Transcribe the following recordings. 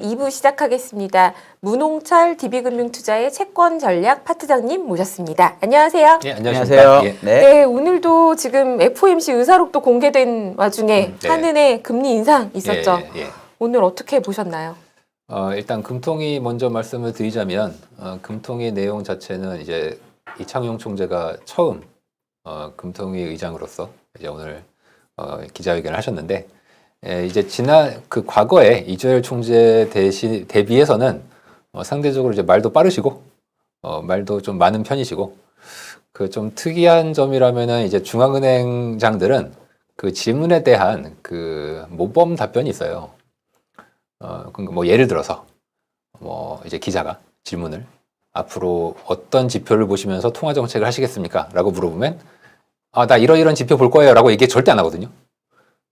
2부 시작하겠습니다. 문홍철 DB금융투자의 채권 전략 파트장님 모셨습니다. 안녕하세요. 네, 안녕하세요. 예. 네, 오늘도 지금 FOMC 의사록도 공개된 와중에 네. 한은의 금리 인상 있었죠. 예. 오늘 어떻게 보셨나요? 일단 금통위 먼저 말씀을 드리자면 금통위 내용 자체는 이제 이창용 총재가 처음 금통위 의장으로서 이제 오늘 기자회견을 하셨는데 이제 지난 그 과거에 이주열 총재 대비해서는 상대적으로 이제 말도 빠르시고 말도 좀 많은 편이시고 그 좀 특이한 점이라면은 이제 중앙은행장들은 그 질문에 대한 그 모범 답변이 있어요. 그러니까 뭐 예를 들어서 뭐 이제 기자가 질문을 앞으로 어떤 지표를 보시면서 통화 정책을 하시겠습니까? 라고 물어보면 나 이런 지표 볼 거예요 라고 얘기 절대 안 하거든요.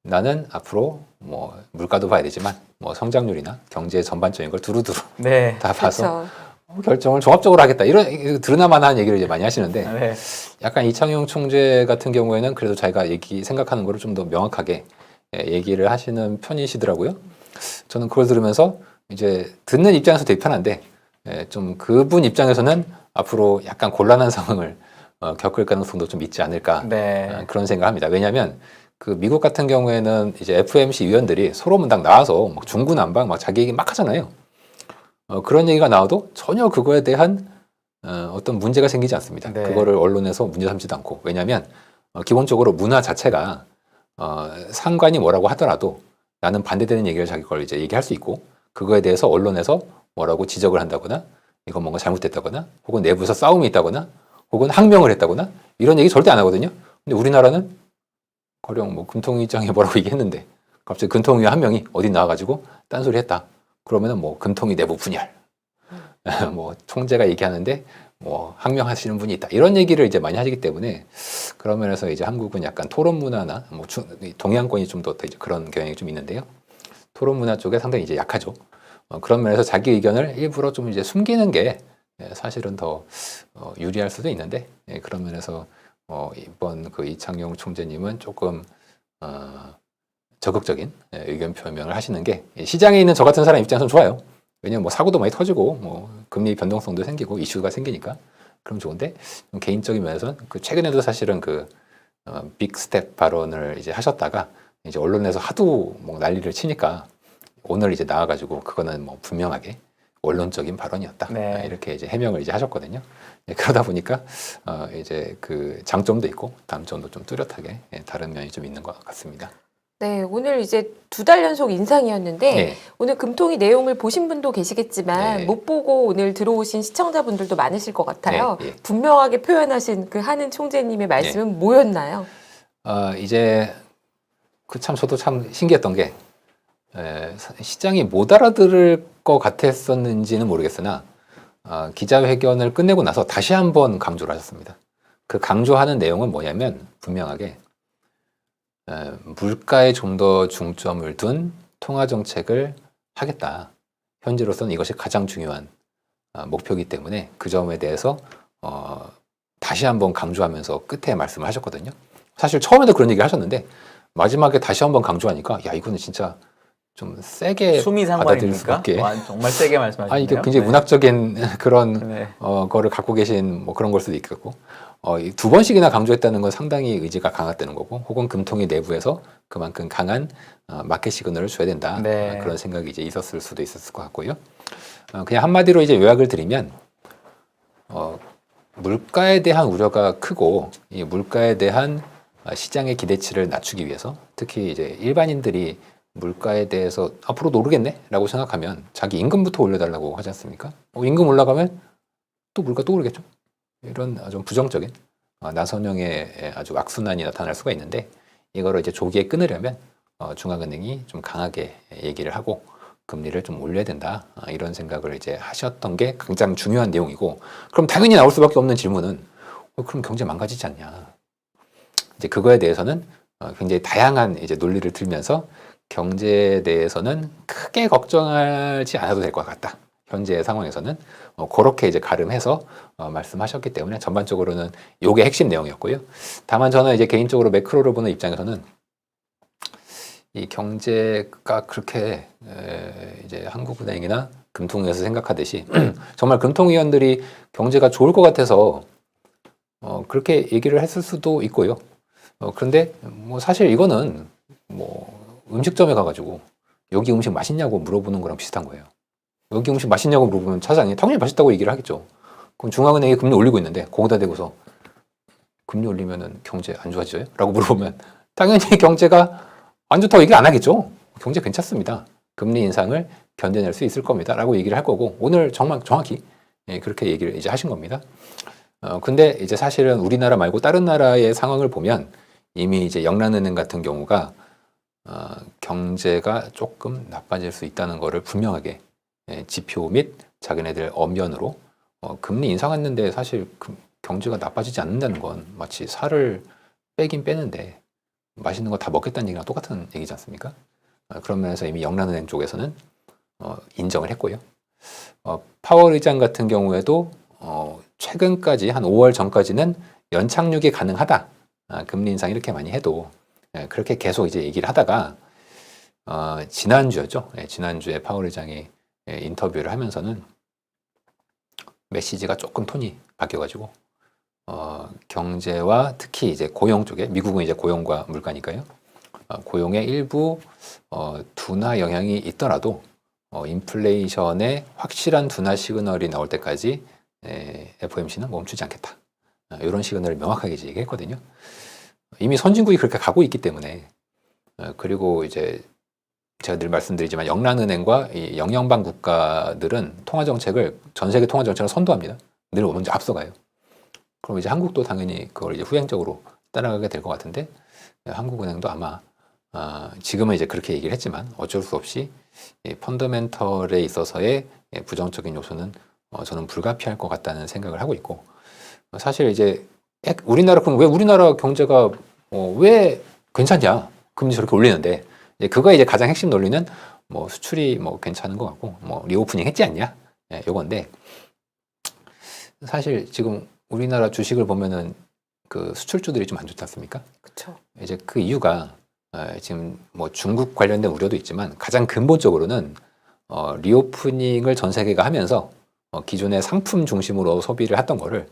나는 앞으로 뭐 물가도 봐야 되지만 뭐 성장률이나 경제 전반적인 걸 두루두루 다 봐서 결정을 종합적으로 하겠다. 이런 드러나만한 얘기를 이제 많이 하시는데 약간 이창용 총재 같은 경우에는 그래도 자기가 생각하는 거를 좀 더 명확하게 얘기를 하시는 편이시더라고요. 저는 그걸 들으면서 이제 듣는 입장에서 되게 편한데 좀 그분 입장에서는 앞으로 약간 곤란한 상황을 겪을 가능성도 좀 있지 않을까 그런 생각합니다. 왜냐하면 그 미국 같은 경우에는 이제 FOMC 위원들이 서로 딱 나와서 막 중구난방 막 자기 얘기 막 하잖아요. 그런 얘기가 나와도 전혀 그거에 대한 어떤 문제가 생기지 않습니다. 그거를 언론에서 문제 삼지도 않고. 왜냐하면 기본적으로 문화 자체가 상관이 뭐라고 하더라도 나는 반대되는 얘기를 자기 걸 이제 얘기할 수 있고 그거에 대해서 언론에서 뭐라고 지적을 한다거나 이거 뭔가 잘못됐다거나 혹은 내부에서 싸움이 있다거나 혹은 항명을 했다거나 이런 얘기 절대 안 하거든요. 근데 우리나라는 가령 뭐 금통위장이 뭐라고 얘기했는데 갑자기 금통위 한 명이 어디 나와가지고 딴소리 했다. 그러면은 뭐 금통위 내부 분열, 뭐 총재가 얘기하는데 뭐 항명하시는 분이 있다. 이런 얘기를 이제 많이 하시기 때문에 그런 면에서 이제 한국은 약간 토론 문화나 뭐 동양권이 좀 더 이제 그런 경향이 좀 있는데요. 토론 문화 쪽에 상당히 이제 약하죠. 그런 면에서 자기 의견을 일부러 좀 이제 숨기는 게 사실은 더 유리할 수도 있는데 그런 면에서 이번 그 이창용 총재님은 조금 적극적인 의견 표명을 하시는 게 시장에 있는 저 같은 사람 입장에서는 좋아요. 왜냐면 뭐 사고도 많이 터지고 뭐 금리 변동성도 생기고 이슈가 생기니까 그럼 좋은데 개인적인 면에서는 그 최근에도 사실은 그 빅스텝 발언을 이제 하셨다가 이제 언론에서 하도 뭐 난리를 치니까 오늘 이제 나와가지고 그거는 뭐 분명하게 원론적인 발언이었다. 이렇게 이제 해명을 이제 하셨거든요. 그러다 보니까 이제 그 장점도 있고 단점도 좀 뚜렷하게 다른 면이 좀 있는 것 같습니다. 네, 오늘 이제 2달 연속 인상이었는데 오늘 금통위 내용을 보신 분도 계시겠지만 못 보고 오늘 들어오신 시청자분들도 많으실 것 같아요. 분명하게 표현하신 그 한은 총재님의 말씀은 뭐였나요? 이제 그 참 저도 참 신기했던 게 시장이 못 알아들을 것 같았었는지는 모르겠으나 기자회견을 끝내고 나서 다시 한번 강조를 하셨습니다. 그 강조하는 내용은 뭐냐면 분명하게 물가에 좀 더 중점을 둔 통화정책을 하겠다. 현재로서는 이것이 가장 중요한 목표이기 때문에 그 점에 대해서 다시 한번 강조하면서 끝에 말씀을 하셨거든요. 사실 처음에도 그런 얘기를 하셨는데 마지막에 다시 한번 강조하니까 야 이거는 진짜 좀 세게 받아들일 수밖에 정말 세게 말씀하시네요. 이게 굉장히 문학적인 그런 거를 갖고 계신 뭐 그런 걸 수도 있겠고 2번씩이나 강조했다는 건 상당히 의지가 강했다는 거고 혹은 금통위 내부에서 그만큼 강한 마켓 시그널을 줘야 된다. 그런 생각이 이제 있었을 수도 있었을 것 같고요. 그냥 한마디로 이제 요약을 드리면 물가에 대한 우려가 크고 이 물가에 대한 시장의 기대치를 낮추기 위해서 특히 이제 일반인들이 물가에 대해서 앞으로도 오르겠네? 라고 생각하면 자기 임금부터 올려달라고 하지 않습니까? 임금 올라가면 또 물가 또 오르겠죠? 이런 좀 부정적인 나선형의 아주 악순환이 나타날 수가 있는데 이거를 이제 조기에 끊으려면 중앙은행이 좀 강하게 얘기를 하고 금리를 좀 올려야 된다. 이런 생각을 이제 하셨던 게 가장 중요한 내용이고 그럼 당연히 나올 수밖에 없는 질문은 그럼 경제 망가지지 않냐? 이제 그거에 대해서는 굉장히 다양한 이제 논리를 들면서 경제에 대해서는 크게 걱정하지 않아도 될 것 같다. 현재 상황에서는 그렇게 이제 가름해서 말씀하셨기 때문에 전반적으로는 요게 핵심 내용이었고요. 다만 저는 이제 개인적으로 매크로를 보는 입장에서는 이 경제가 그렇게 이제 한국은행이나 금통위에서 생각하듯이 정말 금통위원들이 경제가 좋을 것 같아서 그렇게 얘기를 했을 수도 있고요. 그런데 뭐 사실 이거는 뭐 음식점에 가가지고 여기 음식 맛있냐고 물어보는 거랑 비슷한 거예요. 여기 음식 맛있냐고 물어보면 차장이 당연히 맛있다고 얘기를 하겠죠. 그럼 중앙은행이 금리 올리고 있는데 거기다 대고서 금리 올리면은 경제 안 좋아져요? 라고 물어보면 당연히 경제가 안 좋다고 얘기 안 하겠죠. 경제 괜찮습니다. 금리 인상을 견뎌낼 수 있을 겁니다. 라고 얘기를 할 거고 오늘 정말 정확히 그렇게 얘기를 이제 하신 겁니다. 근데 이제 사실은 우리나라 말고 다른 나라의 상황을 보면 이미 이제 영란은행 같은 경우가 경제가 조금 나빠질 수 있다는 것을 분명하게 지표 및 자기네들 언변으로 금리 인상했는데 사실 경제가 나빠지지 않는다는 건 마치 살을 빼긴 빼는데 맛있는 거 다 먹겠다는 얘기랑 똑같은 얘기지 않습니까? 그런 면에서 이미 영란은행 쪽에서는 인정을 했고요. 파월 의장 같은 경우에도 최근까지 한 5월 전까지는 연착륙이 가능하다. 금리 인상 이렇게 많이 해도 그렇게 계속 이제 얘기를 하다가 지난주였죠. 지난주에 파월 의장이 인터뷰를 하면서는 메시지가 조금 톤이 바뀌어가지고 경제와 특히 이제 고용 쪽에 미국은 이제 고용과 물가니까요. 고용의 일부 둔화 영향이 있더라도 인플레이션의 확실한 둔화 시그널이 나올 때까지 FOMC는 멈추지 않겠다. 이런 시그널을 명확하게 이제 얘기했거든요. 이미 선진국이 그렇게 가고 있기 때문에 그리고 이제 제가 늘 말씀드리지만 영란은행과 이 영연방 국가들은 통화정책을 전 세계 통화정책을 선도합니다. 늘 먼저 앞서가요. 그럼 이제 한국도 당연히 그걸 이제 후행적으로 따라가게 될 것 같은데 한국은행도 아마 지금은 이제 그렇게 얘기를 했지만 어쩔 수 없이 펀더멘털에 있어서의 부정적인 요소는 저는 불가피할 것 같다는 생각을 하고 있고 사실 이제 우리나라 그럼 왜 우리나라 경제가 왜 괜찮냐 금리 저렇게 올리는데 그거 이제 가장 핵심 논리는 뭐 수출이 뭐 괜찮은 것 같고 뭐 리오프닝 했지 않냐 요건데 사실 지금 우리나라 주식을 보면은 그 수출주들이 좀 안 좋지 않습니까? 그렇죠. 이제 그 이유가 지금 뭐 중국 관련된 우려도 있지만 가장 근본적으로는 리오프닝을 전 세계가 하면서 기존의 상품 중심으로 소비를 했던 거를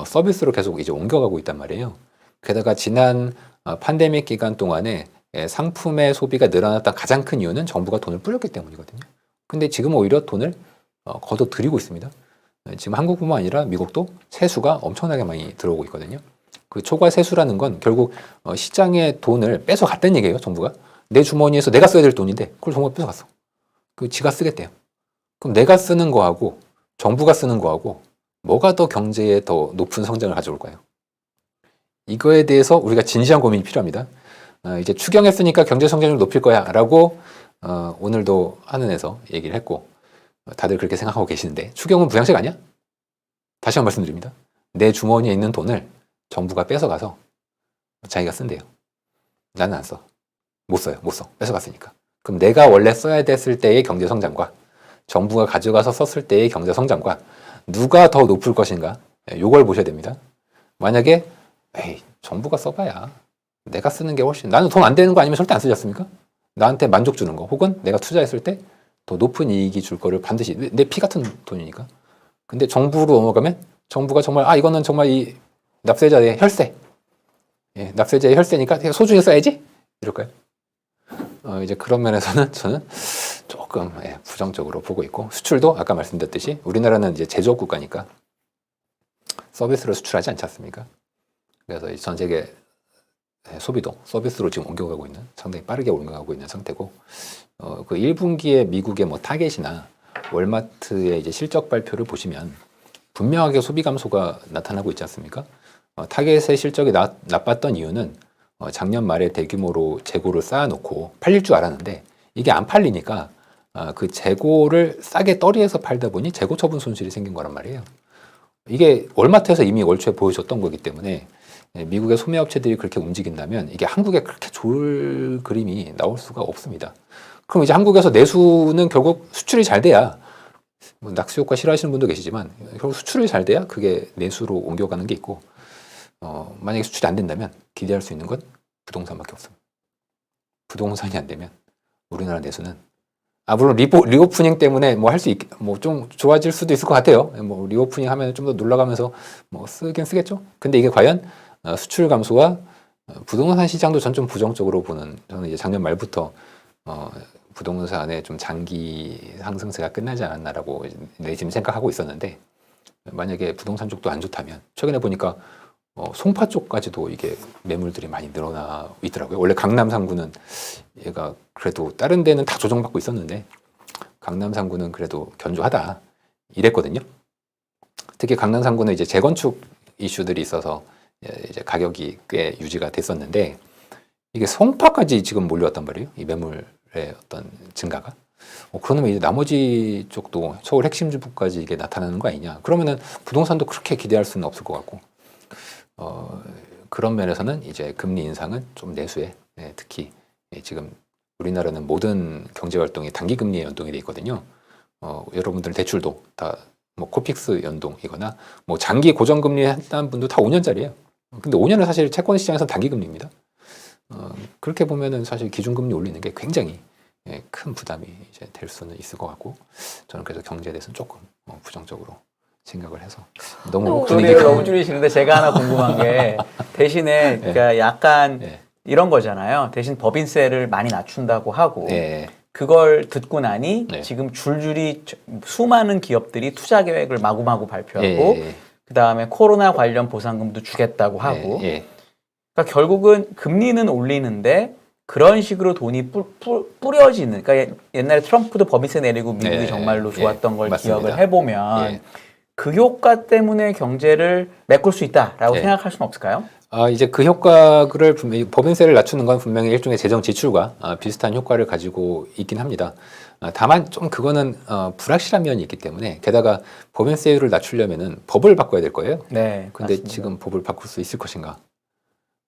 서비스로 계속 이제 옮겨가고 있단 말이에요. 게다가 지난 팬데믹 기간 동안에 상품의 소비가 늘어났던 가장 큰 이유는 정부가 돈을 뿌렸기 때문이거든요. 근데 지금 오히려 돈을 걷어들이고 있습니다. 지금 한국뿐만 아니라 미국도 세수가 엄청나게 많이 들어오고 있거든요. 그 초과 세수라는 건 결국 시장에 돈을 뺏어갔다는 얘기예요. 정부가. 내 주머니에서 내가 써야 될 돈인데 그걸 정부가 뺏어갔어. 그 지가 쓰겠대요. 그럼 내가 쓰는 거하고 정부가 쓰는 거하고 뭐가 더 경제에 더 높은 성장을 가져올까요? 이거에 대해서 우리가 진지한 고민이 필요합니다. 이제 추경했으니까 경제 성장률을 높일 거야 라고 오늘도 한은에서 얘기를 했고 다들 그렇게 생각하고 계시는데 추경은 부양책 아니야? 다시 한번 말씀드립니다. 내 주머니에 있는 돈을 정부가 뺏어가서 자기가 쓴대요. 나는 안 써. 못 써요. 못 써. 뺏어갔으니까. 그럼 내가 원래 써야 됐을 때의 경제 성장과 정부가 가져가서 썼을 때의 경제 성장과 누가 더 높을 것인가? 요걸 보셔야 됩니다. 만약에 에이, 정부가 써봐야 내가 쓰는 게 훨씬 나는 돈 안 되는 거 아니면 절대 안 쓰지 않습니까? 나한테 만족 주는 거 혹은 내가 투자했을 때 더 높은 이익이 줄 거를 반드시 내 피 같은 돈이니까. 근데 정부로 넘어가면 정부가 정말 이거는 정말 이 납세자의 혈세 납세자의 혈세니까 소중히 써야지 이럴까요? 이제 그런 면에서는 저는 조금 부정적으로 보고 있고 수출도 아까 말씀드렸듯이 우리나라는 이제 제조업 국가니까 서비스로 수출하지 않지 않습니까? 그래서 전 세계 소비도 서비스로 지금 옮겨가고 있는 상당히 빠르게 옮겨가고 있는 상태고 그 1분기에 미국의 뭐 타겟이나 월마트의 이제 실적 발표를 보시면 분명하게 소비 감소가 나타나고 있지 않습니까? 타겟의 실적이 나빴던 이유는 작년 말에 대규모로 재고를 쌓아놓고 팔릴 줄 알았는데 이게 안 팔리니까 그 재고를 싸게 떨이해서 팔다 보니 재고 처분 손실이 생긴 거란 말이에요. 이게 월마트에서 이미 월 초에 보여줬던 거기 때문에 미국의 소매업체들이 그렇게 움직인다면 이게 한국에 그렇게 좋을 그림이 나올 수가 없습니다. 그럼 이제 한국에서 내수는 결국 수출이 잘 돼야 뭐 낙수 효과 싫어하시는 분도 계시지만 결국 수출이 잘 돼야 그게 내수로 옮겨가는 게 있고 만약에 수출이 안 된다면 기대할 수 있는 건 부동산밖에 없습니다. 부동산이 안 되면 우리나라 내수는. 물론 리오프닝 때문에 뭐 할 수 뭐 좀 좋아질 수도 있을 것 같아요. 뭐 리오프닝 하면 좀 더 놀러가면서 뭐 쓰긴 쓰겠죠. 근데 이게 과연 수출 감소와 부동산 시장도 전 좀 부정적으로 보는, 저는 이제 작년 말부터 부동산의 좀 장기 상승세가 끝나지 않았나라고 내심 생각하고 있었는데, 만약에 부동산 쪽도 안 좋다면 최근에 보니까 송파 쪽까지도 이게 매물들이 많이 늘어나 있더라고요. 원래 강남 3구는 얘가 그래도 다른 데는 다 조정받고 있었는데 강남 3구는 그래도 견조하다 이랬거든요. 특히 강남 3구는 이제 재건축 이슈들이 있어서 이제 가격이 꽤 유지가 됐었는데, 이게 송파까지 지금 몰려왔단 말이에요. 이 매물의 어떤 증가가. 그러면 이제 나머지 쪽도 서울 핵심 주부까지 이게 나타나는 거 아니냐. 그러면은 부동산도 그렇게 기대할 수는 없을 것 같고, 그런 면에서는 이제 금리 인상은 좀 내수에, 특히 지금 우리나라는 모든 경제 활동이 단기 금리에 연동이 돼 있거든요. 여러분들 대출도 다 뭐 코픽스 연동이거나 뭐 장기 고정금리 했다는 분도 다 5년짜리예요. 근데 5년은 사실 채권 시장에서는 단기 금리입니다. 그렇게 보면은 사실 기준금리 올리는 게 굉장히 큰 부담이 이제 될 수는 있을 것 같고, 저는 그래서 경제에 대해서는 조금 부정적으로 생각을 해서 너무 소리를 너무 줄이시는데 제가 하나 궁금한 게 대신에 그러니까 약간 이런 거잖아요. 대신 법인세를 많이 낮춘다고 하고 그걸 듣고 나니 지금 줄줄이 수많은 기업들이 투자 계획을 마구마구 발표하고 그 다음에 코로나 관련 보상금도 주겠다고 하고 그러니까 결국은 금리는 올리는데 그런 식으로 돈이 뿌려지는, 그러니까 옛날에 트럼프도 법인세 내리고 미국이 정말로 좋았던 걸 맞습니다. 기억을 해보면 그 효과 때문에 경제를 메꿀 수 있다라고 생각할 수는 없을까요? 이제 그 효과를 분명히, 법인세를 낮추는 건 분명히 일종의 재정 지출과 비슷한 효과를 가지고 있긴 합니다. 다만 좀 그거는 불확실한 면이 있기 때문에, 게다가 법인세율을 낮추려면은 법을 바꿔야 될 거예요. 네. 근데 맞습니다. 지금 법을 바꿀 수 있을 것인가?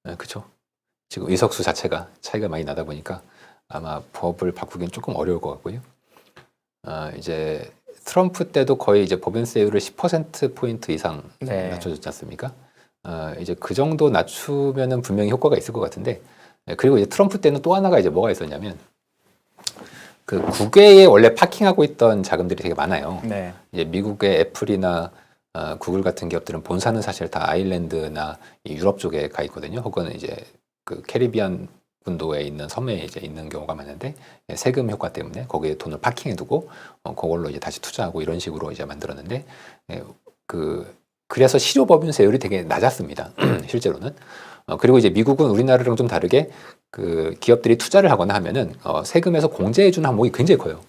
그렇죠. 지금 의석수 자체가 차이가 많이 나다 보니까 아마 법을 바꾸기는 조금 어려울 것 같고요. 이제 트럼프 때도 거의 이제 법인세율을 10%포인트 이상 낮춰줬지 않습니까? 이제 그 정도 낮추면은 분명히 효과가 있을 것 같은데, 그리고 이제 트럼프 때는 또 하나가 이제 뭐가 있었냐면, 그 국외에 원래 파킹하고 있던 자금들이 되게 많아요. 이제 미국의 애플이나 구글 같은 기업들은 본사는 사실 다 아일랜드나 유럽 쪽에 가 있거든요. 혹은 이제 그 캐리비안 군도에 있는 섬에 이제 있는 경우가 많은데, 세금 효과 때문에 거기에 돈을 파킹해두고 그걸로 이제 다시 투자하고 이런 식으로 이제 만들었는데, 그래서 실효 법인세율이 되게 낮았습니다. 실제로는. 그리고 이제 미국은 우리나라랑 좀 다르게 그 기업들이 투자를 하거나 하면은 세금에서 공제해주는 항목이 굉장히 커요.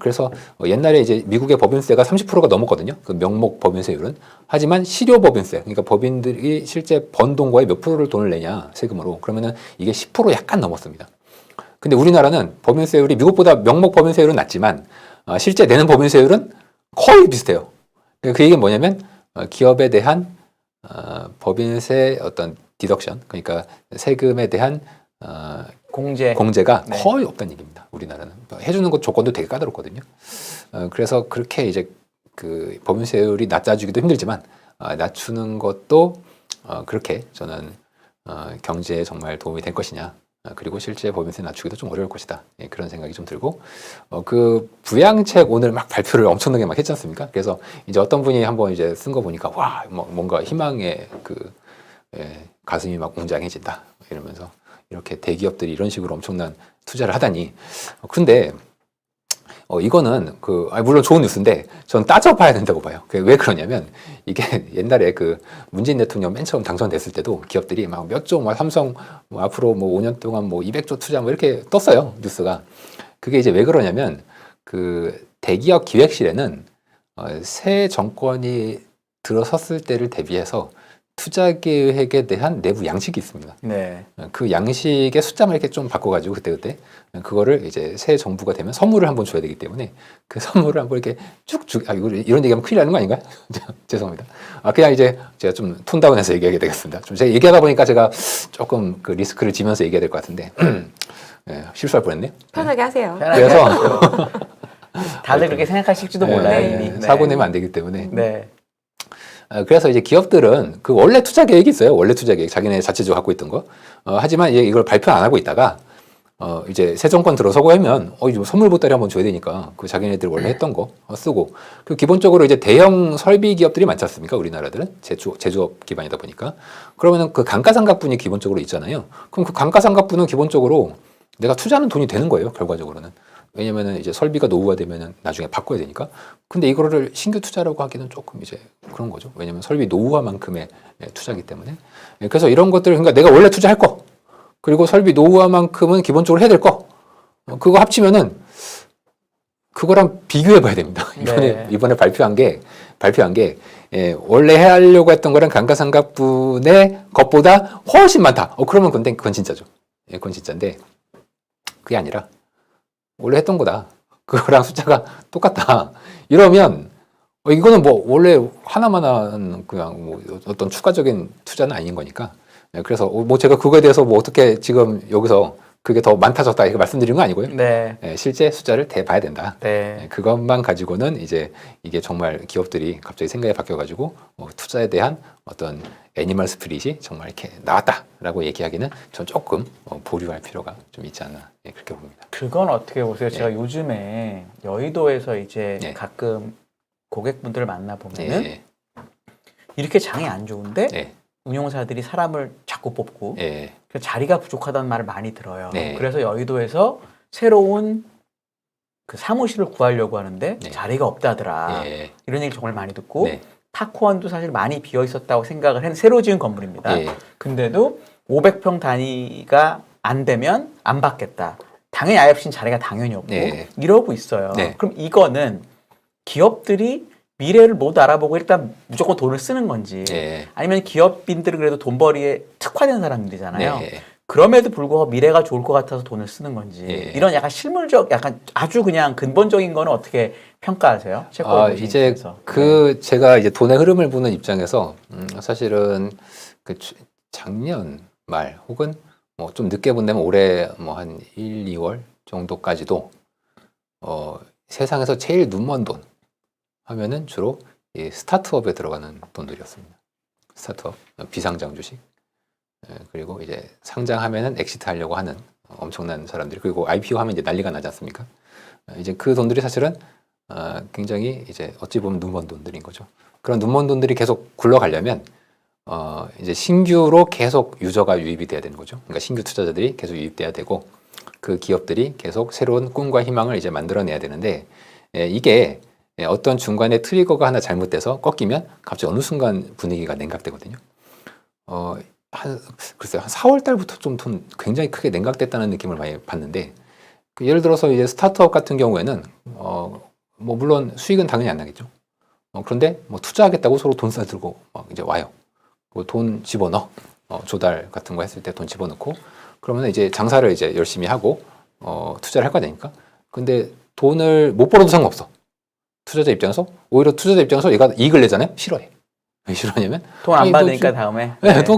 그래서 옛날에 이제 미국의 법인세가 30%가 넘었거든요. 그 명목 법인세율은. 하지만 실효 법인세, 그러니까 법인들이 실제 번 돈과의 몇 프로를 돈을 내냐 세금으로, 그러면은 이게 10% 약간 넘었습니다. 근데 우리나라는 법인세율이 미국보다 명목 법인세율은 낮지만 실제 내는 법인세율은 거의 비슷해요. 그 얘기는 뭐냐면 기업에 대한 법인세 어떤 디덕션, 그러니까 세금에 대한 공제가 거의 없다는 얘기입니다. 우리나라는 해주는 것 조건도 되게 까다롭거든요. 그래서 그렇게 이제 그 법인세율이 낮아지기도 힘들지만 낮추는 것도 그렇게 저는 경제에 정말 도움이 될 것이냐, 그리고 실제 법인세 낮추기도 좀 어려울 것이다, 그런 생각이 좀 들고, 그 부양책 오늘 막 발표를 엄청나게 막 했지 않습니까? 그래서 이제 어떤 분이 한번 이제 쓴 거 보니까 와, 뭔가 희망의 가슴이 막 웅장해진다 이러면서, 이렇게 대기업들이 이런 식으로 엄청난 투자를 하다니. 근데 이거는 물론 좋은 뉴스인데 전 따져봐야 된다고 봐요. 왜 그러냐면, 이게 옛날에 그 문재인 대통령 맨 처음 당선됐을 때도 기업들이 막 몇 조, 삼성 앞으로 5년 동안 200조 투자 이렇게 떴어요, 뉴스가. 그게 이제 왜 그러냐면, 그 대기업 기획실에는 새 정권이 들어섰을 때를 대비해서 투자 계획에 대한 내부 양식이 있습니다. 그 양식의 숫자만 이렇게 좀 바꿔가지고 그때 그거를 이제 새 정부가 되면 선물을 한번 줘야 되기 때문에 그 선물을 한번 이렇게 쭉쭉, 이런 얘기하면 큰일 나는 거 아닌가요? 죄송합니다. 그냥 이제 제가 좀 톤다운해서 얘기하게 되겠습니다. 좀 제가 얘기하다 보니까 제가 조금 그 리스크를 지면서 얘기해야 될 것 같은데 실수할 뻔했네요. 편하게 하세요. 그래서 다들 그렇게 생각하실지도 몰라요. 이미. 사고 내면 안 되기 때문에. 그래서 이제 기업들은 그 원래 투자 계획이 있어요. 원래 투자 계획, 자기네 자체적으로 갖고 있던 거. 하지만 이걸 발표 안 하고 있다가 이제 새 정권 들어서고 하면 이제 선물 보따리 한번 줘야 되니까 그 자기네들 원래 했던 거 쓰고 그 기본적으로 이제 대형 설비 기업들이 많지 않습니까? 우리나라들은 제조업 기반이다 보니까 그러면은 그 감가상각분이 기본적으로 있잖아요. 그럼 그 감가상각분은 기본적으로 내가 투자하는 돈이 되는 거예요. 결과적으로는 왜냐면은 이제 설비가 노후화되면은 나중에 바꿔야 되니까. 근데 이거를 신규 투자라고 하기는 조금 이제 그런 거죠. 왜냐면 설비 노후화만큼의 투자기 때문에. 그래서 이런 것들 그러니까 내가 원래 투자할 거 그리고 설비 노후화만큼은 기본적으로 해야 될 거 그거 합치면은 그거랑 비교해 봐야 됩니다. 이번에 발표한 게 원래 하려고 했던 거랑 감가상각분의 것보다 훨씬 많다. 그러면 근데 그건 진짜죠. 그건 진짜인데 그게 아니라 원래 했던 거다. 그거랑 숫자가 똑같다. 이러면 이거는 뭐 원래 하나만 한 그냥 뭐 어떤 추가적인 투자는 아닌 거니까. 그래서 뭐 제가 그거에 대해서 뭐 어떻게 지금 여기서 그게 더 많다 적다 이렇게 말씀드리는 건 아니고요. 네. 실제 숫자를 대봐야 된다. 네. 그것만 가지고는 이제 이게 정말 기업들이 갑자기 생각이 바뀌어가지고 투자에 대한 어떤 애니멀 스피릿이 정말 이렇게 나왔다라고 얘기하기는 전 조금 보류할 필요가 좀 있지 않나 그렇게 봅니다. 그건 어떻게 보세요? 제가 요즘에 여의도에서 이제 가끔 고객분들을 만나 보면은 이렇게 장이 안 좋은데 운용사들이 사람을 자꾸 뽑고 그래서 자리가 부족하다는 말을 많이 들어요. 그래서 여의도에서 새로운 그 사무실을 구하려고 하는데 자리가 없다더라. 이런 얘기 정말 많이 듣고 파크원도 사실 많이 비어 있었다고 생각을 했는데 새로 지은 건물입니다. 근데도 500평 단위가 안 되면 안 받겠다. 당연히 IFC는 자리가 당연히 없고 이러고 있어요. 그럼 이거는 기업들이 미래를 못 알아보고 일단 무조건 돈을 쓰는 건지 아니면 기업인들은 그래도 돈벌이에 특화된 사람들이잖아요. 그럼에도 불구하고 미래가 좋을 것 같아서 돈을 쓰는 건지 이런 약간 실물적 약간 아주 그냥 근본적인 거는 어떻게 평가하세요? 이제 그 제가 이제 돈의 흐름을 보는 입장에서 사실은 그 작년 말 혹은 뭐 좀 늦게 본다면 올해 뭐 한 1, 2월 정도까지도 세상에서 제일 눈먼 돈 하면은 주로 이 스타트업에 들어가는 돈들이었습니다. 스타트업, 비상장 주식, 그리고 이제 상장하면은 엑시트 하려고 하는 엄청난 사람들이 그리고 IPO 하면 이제 난리가 나지 않습니까? 이제 그 돈들이 사실은 굉장히 이제 어찌 보면 눈먼 돈들인 거죠. 그런 눈먼 돈들이 계속 굴러가려면 이제 신규로 계속 유저가 유입이 돼야 되는 거죠. 그러니까 신규 투자자들이 계속 유입돼야 되고 그 기업들이 계속 새로운 꿈과 희망을 이제 만들어내야 되는데 이게 어떤 중간에 트리거가 하나 잘못돼서 꺾이면 갑자기 어느 순간 분위기가 냉각되거든요. 글쎄요, 한 4월 달부터 좀 돈 굉장히 크게 냉각됐다는 느낌을 많이 받는데, 예를 들어서 이제 스타트업 같은 경우에는, 뭐 물론 수익은 당연히 안 나겠죠. 그런데 뭐 투자하겠다고 서로 돈 싸들고 이제 와요. 돈 집어넣어. 조달 같은 거 했을 때 돈 집어넣고, 그러면 이제 장사를 이제 열심히 하고, 투자를 할 거 아닙니까? 근데 돈을 못 벌어도 상관없어. 투자자 입장에서 오히려 투자자 입장에서 얘가 이익을 내잖아요. 싫어해. 왜 싫어하냐면 돈 안 받으니까 다음에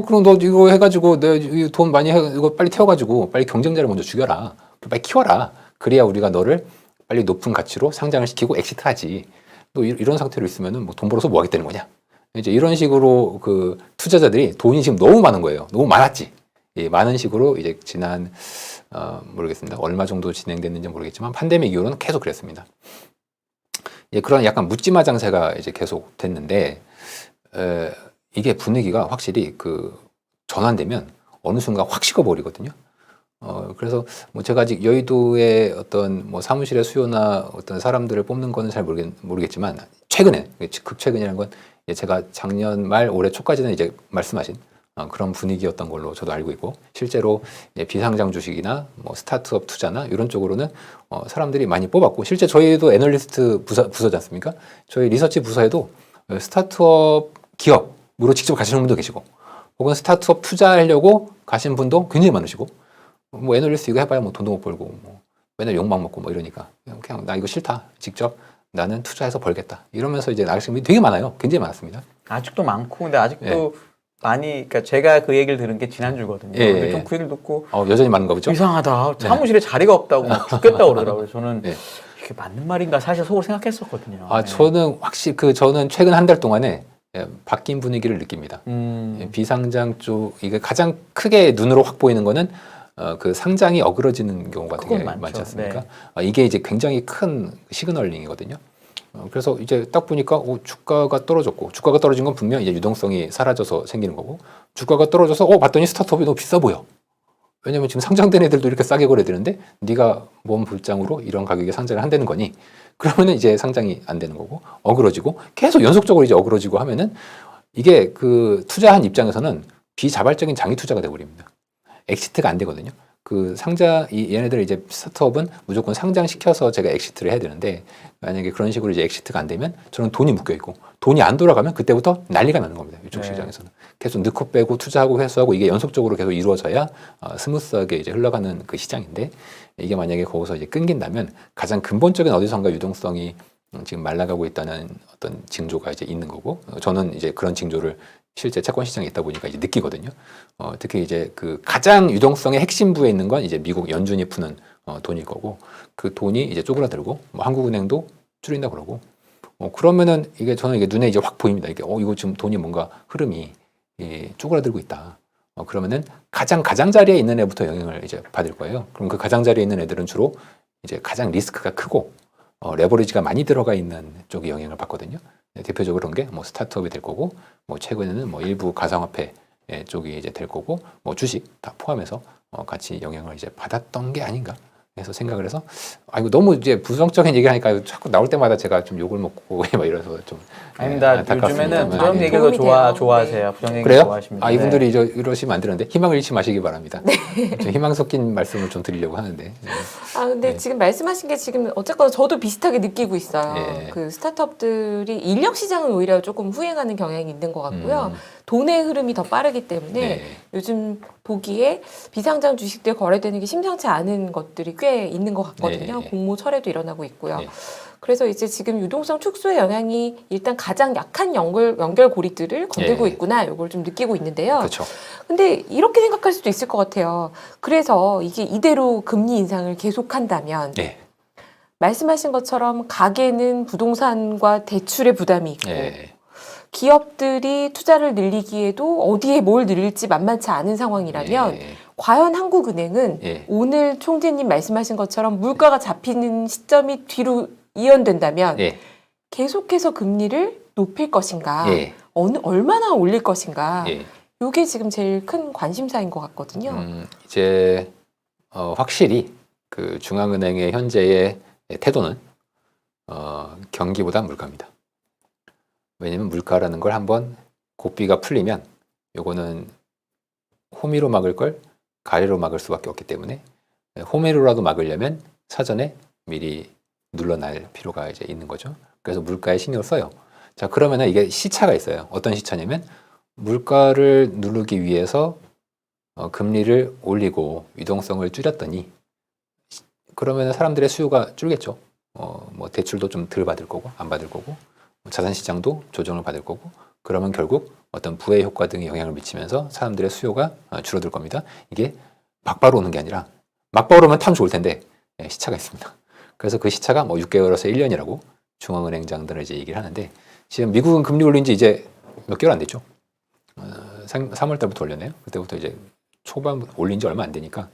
그럼 너 이거 해가지고 내 돈 많이 이거 빨리 태워가지고 빨리 경쟁자를 먼저 죽여라. 빨리 키워라. 그래야 우리가 너를 빨리 높은 가치로 상장을 시키고 엑시트하지. 또 이런 상태로 있으면은 뭐 돈 벌어서 뭐 하겠다는 거냐. 이제 이런 식으로 그 투자자들이 돈이 지금 너무 많은 거예요. 너무 많았지. 많은 식으로 이제 지난 모르겠습니다. 얼마 정도 진행됐는지 모르겠지만 팬데믹 이후로는 계속 그랬습니다. 그런 약간 묻지마 장세가 이제 계속 됐는데 이게 분위기가 확실히 그 전환되면 어느 순간 확 식어버리거든요. 그래서 뭐 제가 아직 여의도의 어떤 뭐 사무실의 수요나 어떤 사람들을 뽑는 거는 잘 모르겠지만 최근에 극최근이라는 건 제가 작년 말 올해 초까지는 이제 말씀하신 그런 분위기였던 걸로 저도 알고 있고 실제로 비상장 주식이나 뭐 스타트업 투자나 이런 쪽으로는 사람들이 많이 뽑았고 실제 저희도 애널리스트 부서지 않습니까? 저희 리서치 부서에도 스타트업 기업으로 직접 가시는 분도 계시고 혹은 스타트업 투자하려고 가신 분도 굉장히 많으시고 뭐 애널리스트 이거 해봐야 뭐 돈도 못 벌고 뭐 맨날 욕만 먹고 뭐 이러니까 그냥 나 이거 싫다 직접 나는 투자해서 벌겠다 이러면서 이제 나가시는 분이 되게 많아요. 굉장히 많았습니다. 아직도 많고 근데 아직도 많이 그러니까 제가 그 얘기를 들은 게 지난주거든요. 근데 좀 그 얘기를 듣고 여전히 많은가 보죠. 이상하다. 사무실에 자리가 없다고 막 죽겠다고 그러더라고요. 저는 이게 맞는 말인가 사실 속으로 생각했었거든요. 저는 확실히 저는 최근 한 달 동안에 바뀐 분위기를 느낍니다. 비상장 쪽 이게 가장 크게 눈으로 확 보이는 거는 그 상장이 어그러지는 경우가 되게 많지 않습니까? 네. 이게 이제 굉장히 큰 시그널링이거든요. 그래서 이제 딱 보니까 주가가 떨어졌고, 주가가 떨어진 건 분명 이제 유동성이 사라져서 생기는 거고, 주가가 떨어져서 봤더니 스타트업이 너무 비싸 보여. 왜냐면 지금 상장된 애들도 이렇게 싸게 거래되는데 네가 뭔 볼장으로 이런 가격에 상장을 한다는 거니? 그러면은 이제 상장이 안 되는 거고, 어그러지고 계속 연속적으로 이제 어그러지고 하면은 이게 그 투자한 입장에서는 비자발적인 장기 투자가 돼버립니다. 엑시트가 안 되거든요. 그 얘네들 이제 스타트업은 무조건 상장시켜서 제가 엑시트를 해야 되는데, 만약에 그런 식으로 이제 엑시트가 안 되면 저는 돈이 묶여 있고, 돈이 안 돌아가면 그때부터 난리가 나는 겁니다. 이쪽 시장에서는. 계속 넣고 빼고 투자하고 회수하고 이게 연속적으로 계속 이루어져야 스무스하게 이제 흘러가는 그 시장인데, 이게 만약에 거기서 이제 끊긴다면 가장 근본적인 어디선가 유동성이 지금 말라가고 있다는 어떤 징조가 이제 있는 거고, 저는 이제 그런 징조를 실제 채권 시장에 있다 보니까 이제 느끼거든요. 특히 이제 그 가장 유동성의 핵심부에 있는 건 이제 미국 연준이 푸는 돈일 거고, 그 돈이 이제 쪼그라들고, 뭐 한국은행도 줄인다 그러고, 그러면은 저는 이게 눈에 이제 확 보입니다. 이게 이거 지금 돈이 뭔가 흐름이 쪼그라들고 있다. 그러면은 가장자리에 있는 애부터 영향을 이제 받을 거예요. 그럼 그 가장자리에 있는 애들은 주로 이제 가장 리스크가 크고 레버리지가 많이 들어가 있는 쪽이 영향을 받거든요. 대표적으로 그런 게 뭐 스타트업이 될 거고, 뭐 최근에는 뭐 일부 가상화폐 쪽이 이제 될 거고, 뭐 주식 다 포함해서 같이 영향을 이제 받았던 게 아닌가 해서 생각을 해서, 이거 너무 이제 부정적인 얘기하니까 자꾸 나올 때마다 제가 좀 욕을 먹고 막 이래서 좀 아닙니다. 요즘에는 부정 얘기도 좋아하세요. 네. 부정 얘기 그래요? 좋아하십니다. 이분들이 이러시면 안 되는데 희망을 잃지 마시기 바랍니다. 좀 희망 섞인 말씀을 좀 드리려고 하는데. 근데 지금 말씀하신 게 지금 어쨌거나 저도 비슷하게 느끼고 있어요. 네. 그 스타트업들이 인력 시장은 오히려 조금 후행하는 경향이 있는 것 같고요. 돈의 흐름이 더 빠르기 때문에 요즘 보기에 비상장 주식들 거래되는 게 심상치 않은 것들이 꽤 있는 것 같거든요. 공모 철회도 일어나고 있고요. 그래서 이제 지금 유동성 축소의 영향이 일단 가장 약한 연결고리들을 건들고 있구나, 이걸 좀 느끼고 있는데요. 그렇죠. 근데 이렇게 생각할 수도 있을 것 같아요. 그래서 이게 이대로 금리 인상을 계속한다면 말씀하신 것처럼 가계는 부동산과 대출의 부담이 있고 기업들이 투자를 늘리기에도 어디에 뭘 늘릴지 만만치 않은 상황이라면 과연 한국은행은 오늘 총재님 말씀하신 것처럼 물가가 잡히는 시점이 뒤로 이연된다면 계속해서 금리를 높일 것인가, 얼마나 올릴 것인가, 이게 지금 제일 큰 관심사인 것 같거든요. 이제 확실히 그 중앙은행의 현재의 태도는 경기보다 물가입니다. 왜냐면 물가라는 걸 한번 고삐가 풀리면 요거는 호미로 막을 걸 가래로 막을 수밖에 없기 때문에, 호미로라도 막으려면 사전에 미리 눌러날 필요가 이제 있는 거죠. 그래서 물가에 신경을 써요. 자, 그러면은 이게 시차가 있어요. 어떤 시차냐면 물가를 누르기 위해서 금리를 올리고 유동성을 줄였더니 그러면 사람들의 수요가 줄겠죠. 뭐 대출도 좀 덜 받을 거고, 안 받을 거고, 자산 시장도 조정을 받을 거고, 그러면 결국 어떤 부의 효과 등이 영향을 미치면서 사람들의 수요가 줄어들 겁니다. 이게 막바로 오는 게 아니라, 막바로 오면 참 좋을 텐데 시차가 있습니다. 그래서 그 시차가 뭐 6개월에서 1년이라고 중앙은행장들은 이제 얘기를 하는데, 지금 미국은 금리 올린 지 이제 몇 개월 안 됐죠. 3월 달부터 올렸네요. 그때부터 이제 초반 올린 지 얼마 안 되니까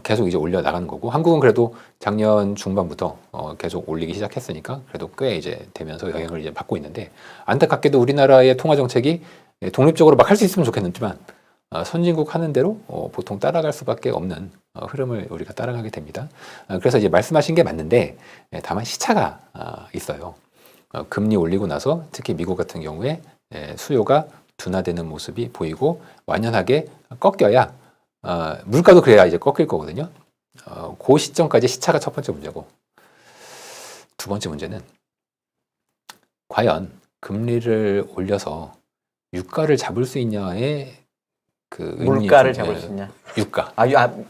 계속 이제 올려 나가는 거고, 한국은 그래도 작년 중반부터 계속 올리기 시작했으니까 그래도 꽤 이제 되면서 영향을 이제 받고 있는데, 안타깝게도 우리나라의 통화 정책이 독립적으로 막 할 수 있으면 좋겠지만 선진국 하는 대로 보통 따라갈 수밖에 없는 흐름을 우리가 따라가게 됩니다. 그래서 이제 말씀하신 게 맞는데, 다만 시차가 있어요. 금리 올리고 나서 특히 미국 같은 경우에 수요가 둔화되는 모습이 보이고 완연하게 꺾여야, 물가도 그래야 이제 꺾일 거거든요. 그 시점까지 시차가 첫 번째 문제고, 두 번째 문제는 과연 금리를 올려서 유가를 잡을 수 있냐의 그 물가를 잡을 수 있냐? 유가.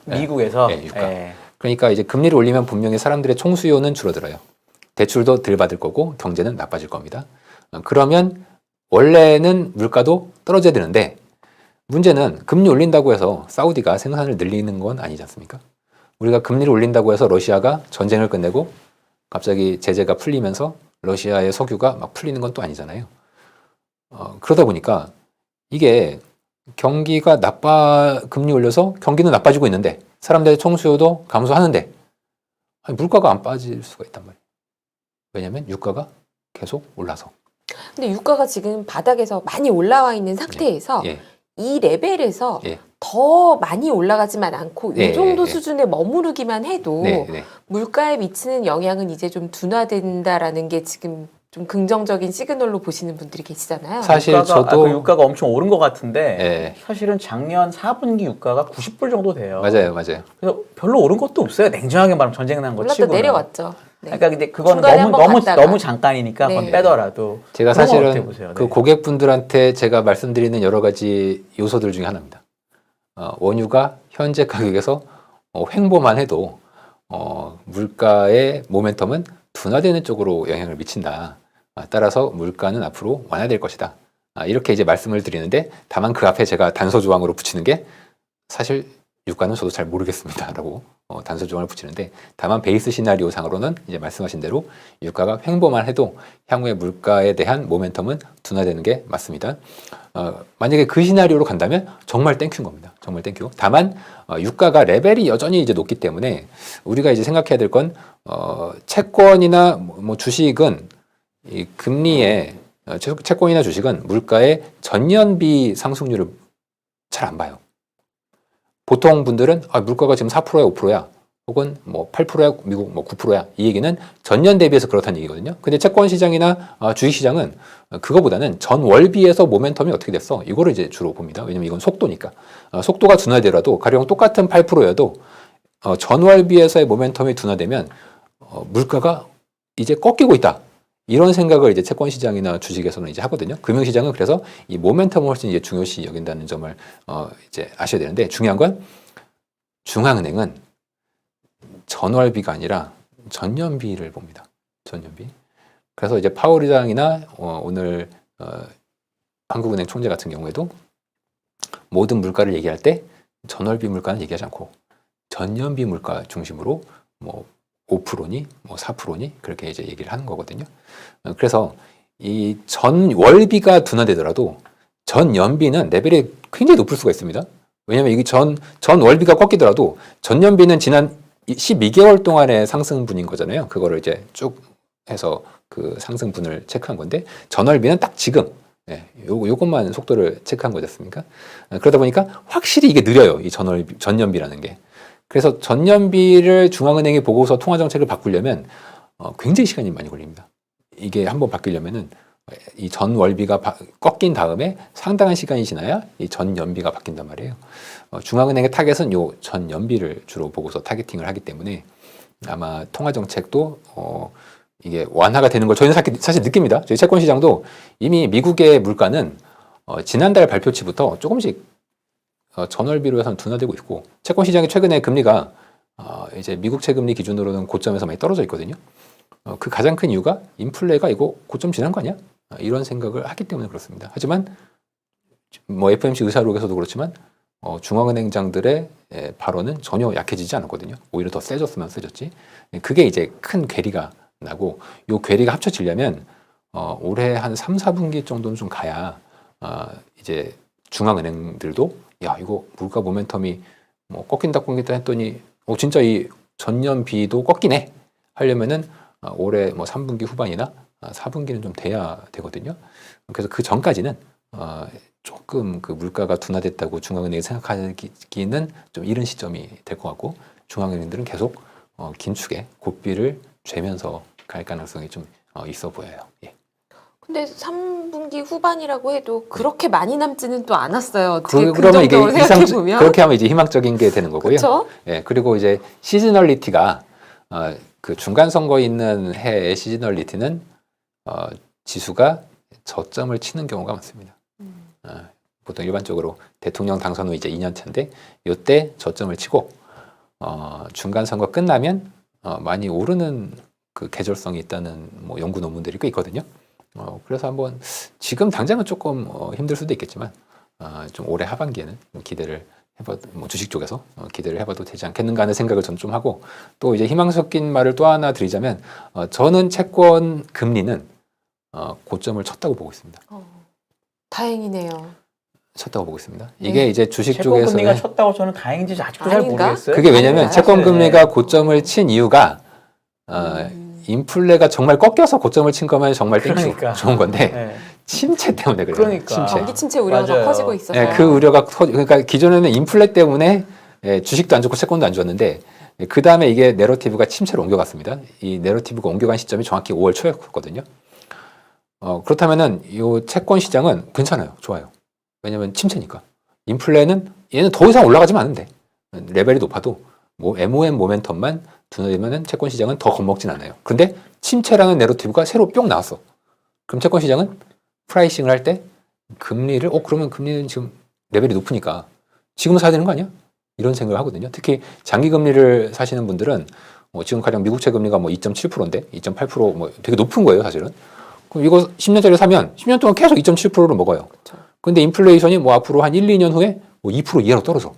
미국에서. 유가. 그러니까 이제 금리를 올리면 분명히 사람들의 총수요는 줄어들어요. 대출도 덜 받을 거고 경제는 나빠질 겁니다. 그러면 원래는 물가도 떨어져야 되는데, 문제는 금리 올린다고 해서 사우디가 생산을 늘리는 건 아니지 않습니까? 우리가 금리를 올린다고 해서 러시아가 전쟁을 끝내고 갑자기 제재가 풀리면서 러시아의 석유가 막 풀리는 건 또 아니잖아요. 그러다 보니까 이게 경기가 금리 올려서 경기는 나빠지고 있는데 사람들의 총수요도 감소하는데 아니, 물가가 안 빠질 수가 있단 말이에요. 왜냐하면 유가가 계속 올라서. 근데 유가가 지금 바닥에서 많이 올라와 있는 상태에서 예. 이 레벨에서 예. 더 많이 올라가지만 않고 네, 이 정도 네. 수준에 머무르기만 해도 네, 네. 물가에 미치는 영향은 이제 좀 둔화된다라는 게 지금 좀 긍정적인 시그널로 보시는 분들이 계시잖아요. 사실 유가가, 저도 그 유가가 엄청 오른 것 같은데 예. 사실은 작년 4분기 유가가 90불 정도 돼요. 맞아요. 그래서 별로 오른 것도 없어요. 냉정하게 말하면 전쟁 난 거 올랐다 치고는. 내려왔죠. 네. 그러니까 근데 그거는 중간에 한번 갔다가. 너무 잠깐이니까 그건 네. 빼더라도 제가 그런 건 어떻게 사실은 보세요? 그 네. 고객분들한테 제가 말씀드리는 여러 가지 요소들 중에 하나입니다. 원유가 현재 가격에서 횡보만 해도 물가의 모멘텀은 둔화되는 쪽으로 영향을 미친다. 따라서 물가는 앞으로 완화될 것이다. 이렇게 이제 말씀을 드리는데 다만 그 앞에 제가 단서 조항으로 붙이는 게 사실 유가는 저도 잘 모르겠습니다라고 단서 조항을 붙이는데 다만 베이스 시나리오 상으로는 이제 말씀하신 대로 유가가 횡보만 해도 향후에 물가에 대한 모멘텀은 둔화되는 게 맞습니다. 만약에 그 시나리오로 간다면 정말 땡큐인 겁니다. 정말 땡큐. 다만 유가가 레벨이 여전히 이제 높기 때문에 우리가 이제 생각해야 될 건 채권이나 뭐 주식은 이 금리에 채권이나 주식은 물가의 전년비 상승률을 잘 안 봐요. 보통 분들은 물가가 지금 4%야 5%야 혹은 뭐 8%야 미국 뭐 9%야 이 얘기는 전년 대비해서 그렇다는 얘기거든요. 근데 채권 시장이나 주식 시장은 그거보다는 전월비에서 모멘텀이 어떻게 됐어? 이거를 이제 주로 봅니다. 왜냐면 이건 속도니까. 속도가 둔화되더라도 가령 똑같은 8%여도 전월비에서의 모멘텀이 둔화되면 물가가 이제 꺾이고 있다. 이런 생각을 이제 채권 시장이나 주식에서는 이제 하거든요. 금융 시장은 그래서 이 모멘텀을 훨씬 이제 중요시 여긴다는 점을 이제 아셔야 되는데 중요한 건 중앙은행은 전월비가 아니라 전년비를 봅니다. 전년비. 그래서 이제 파월 의장이나 오늘 한국은행 총재 같은 경우에도 모든 물가를 얘기할 때 전월비 물가는 얘기하지 않고 전년비 물가 중심으로 뭐 5%니 뭐 4%니 그렇게 이제 얘기를 하는 거거든요. 그래서 이 전월비가 둔화되더라도 전연비는 레벨이 굉장히 높을 수가 있습니다. 왜냐하면 이게 전월비가 꺾이더라도 전연비는 지난 12개월 동안의 상승분인 거잖아요. 그거를 이제 쭉 해서 그 상승분을 체크한 건데 전월비는 딱 지금 요것만 속도를 체크한 거지 않습니까? 그러다 보니까 확실히 이게 느려요. 이 전연비라는 게. 그래서 전년비를 중앙은행이 보고서 통화정책을 바꾸려면 굉장히 시간이 많이 걸립니다. 이게 한번 바뀌려면은 이 전월비가 꺾인 다음에 상당한 시간이 지나야 이 전연비가 바뀐단 말이에요. 중앙은행의 타겟은 요 전연비를 주로 보고서 타겟팅을 하기 때문에 아마 통화정책도 이게 완화가 되는 걸 저희는 사실 느낍니다. 저희 채권 시장도 이미 미국의 물가는 지난달 발표치부터 조금씩 전월비로 해서는 둔화되고 있고 채권 시장이 최근에 금리가 이제 미국 채금리 기준으로는 고점에서 많이 떨어져 있거든요. 그 가장 큰 이유가 인플레가 이거 고점 지난 거 아니야? 이런 생각을 하기 때문에 그렇습니다. 하지만 뭐 FOMC 의사록에서도 그렇지만 중앙은행장들의 발언은 전혀 약해지지 않았거든요. 오히려 더 세졌으면 세졌지. 그게 이제 큰 괴리가 나고 요 괴리가 합쳐지려면 올해 한 3, 4분기 정도는 좀 가야 이제 중앙은행들도 야 이거 물가 모멘텀이 뭐 꺾인다 했더니 진짜 이 전년비도 꺾이네 하려면은 올해 뭐 3분기 후반이나 4분기는 좀 돼야 되거든요. 그래서 그 전까지는 조금 그 물가가 둔화됐다고 중앙은행이 생각하기는 좀 이른 시점이 될 것 같고 중앙은행들은 계속 긴축에 고삐를 죄면서 갈 가능성이 좀 있어 보여요. 예. 근데 3분기 후반이라고 해도 그렇게 많이 남지는 또 않았어요. 그러면 이게 생각해보면. 그렇게 하면 이제 희망적인 게 되는 거고요. 그쵸? 예, 그리고 이제 시즈널리티가 그 중간 선거에 있는 해의 시즈널리티는 지수가 저점을 치는 경우가 많습니다. 보통 일반적으로 대통령 당선 후 이제 2년 차인데 이때 저점을 치고 중간 선거 끝나면 많이 오르는 그 계절성이 있다는 뭐 연구 논문들이 꽤 있거든요. 그래서 한번 지금 당장은 조금 힘들 수도 있겠지만 좀 올해 하반기에는 기대를 해봐도 뭐 주식 쪽에서 기대를 해봐도 되지 않겠는가 하는 생각을 저는 좀 하고 또 이제 희망 섞인 말을 또 하나 드리자면 저는 채권 금리는 고점을 쳤다고 보고 있습니다. 다행이네요. 쳤다고 보고 있습니다. 이게 이제 주식 채권 금리가 쪽에서는 쳤다고 저는 다행인지 아직도 잘 아닌가? 모르겠어요. 그게 왜냐면 아닌가요? 채권 금리가 고점을 친 이유가 인플레가 정말 꺾여서 고점을 친 거면 정말 땡큐 그러니까. 좋은 건데 네. 침체 때문에 그래요. 그러니까. 침체. 경기 침체 우려가 더 맞아요. 커지고 있어서. 네, 그 우려가 그러니까 기존에는 인플레 때문에 주식도 안 좋고 채권도 안 좋았는데 그 다음에 이게 내러티브가 침체로 옮겨갔습니다. 이 내러티브가 옮겨간 시점이 정확히 5월 초였거든요. 그렇다면은 이 채권 시장은 괜찮아요, 좋아요. 왜냐면 침체니까. 인플레는 얘는 더 이상 올라가지만 않으면 돼. 레벨이 높아도 뭐 MOM 모멘텀만 두너지면은 채권 시장은 더 겁먹진 않아요. 근데 침체라는 내러티브가 새로 뿅 나왔어. 그럼 채권 시장은 프라이싱을 할 때 금리를 그러면 금리는 지금 레벨이 높으니까 지금 사야 되는 거 아니야? 이런 생각을 하거든요. 특히 장기 금리를 사시는 분들은 지금 가령 미국채 금리가 뭐 2.7%인데 2.8% 뭐 되게 높은 거예요, 사실은. 그럼 이거 10년짜리 사면 10년 동안 계속 2.7%를 먹어요. 근데 인플레이션이 뭐 앞으로 한 1, 2년 후에 뭐 2% 이하로 떨어져.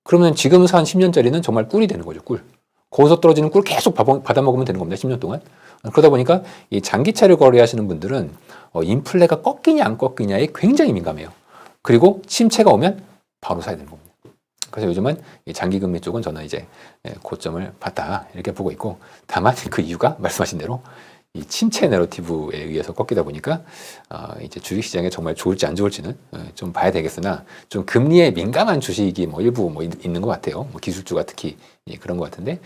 그러면 지금 산 10년짜리는 정말 꿀이 되는 거죠, 꿀. 거기서 떨어지는 꿀 계속 받아 먹으면 되는 겁니다, 10년 동안. 그러다 보니까 이 장기차를 거래하시는 분들은 인플레가 꺾이냐 안 꺾이냐에 굉장히 민감해요. 그리고 침체가 오면 바로 사야 되는 겁니다. 그래서 요즘은 이 장기금리 쪽은 저는 이제 고점을 봤다 이렇게 보고 있고, 다만 그 이유가 말씀하신 대로 이 침체 내러티브에 의해서 꺾이다 보니까 이제 주식시장에 정말 좋을지 안 좋을지는 좀 봐야 되겠으나, 좀 금리에 민감한 주식이 뭐 일부 뭐 있는 것 같아요. 뭐 기술주가 특히 그런 것 같은데,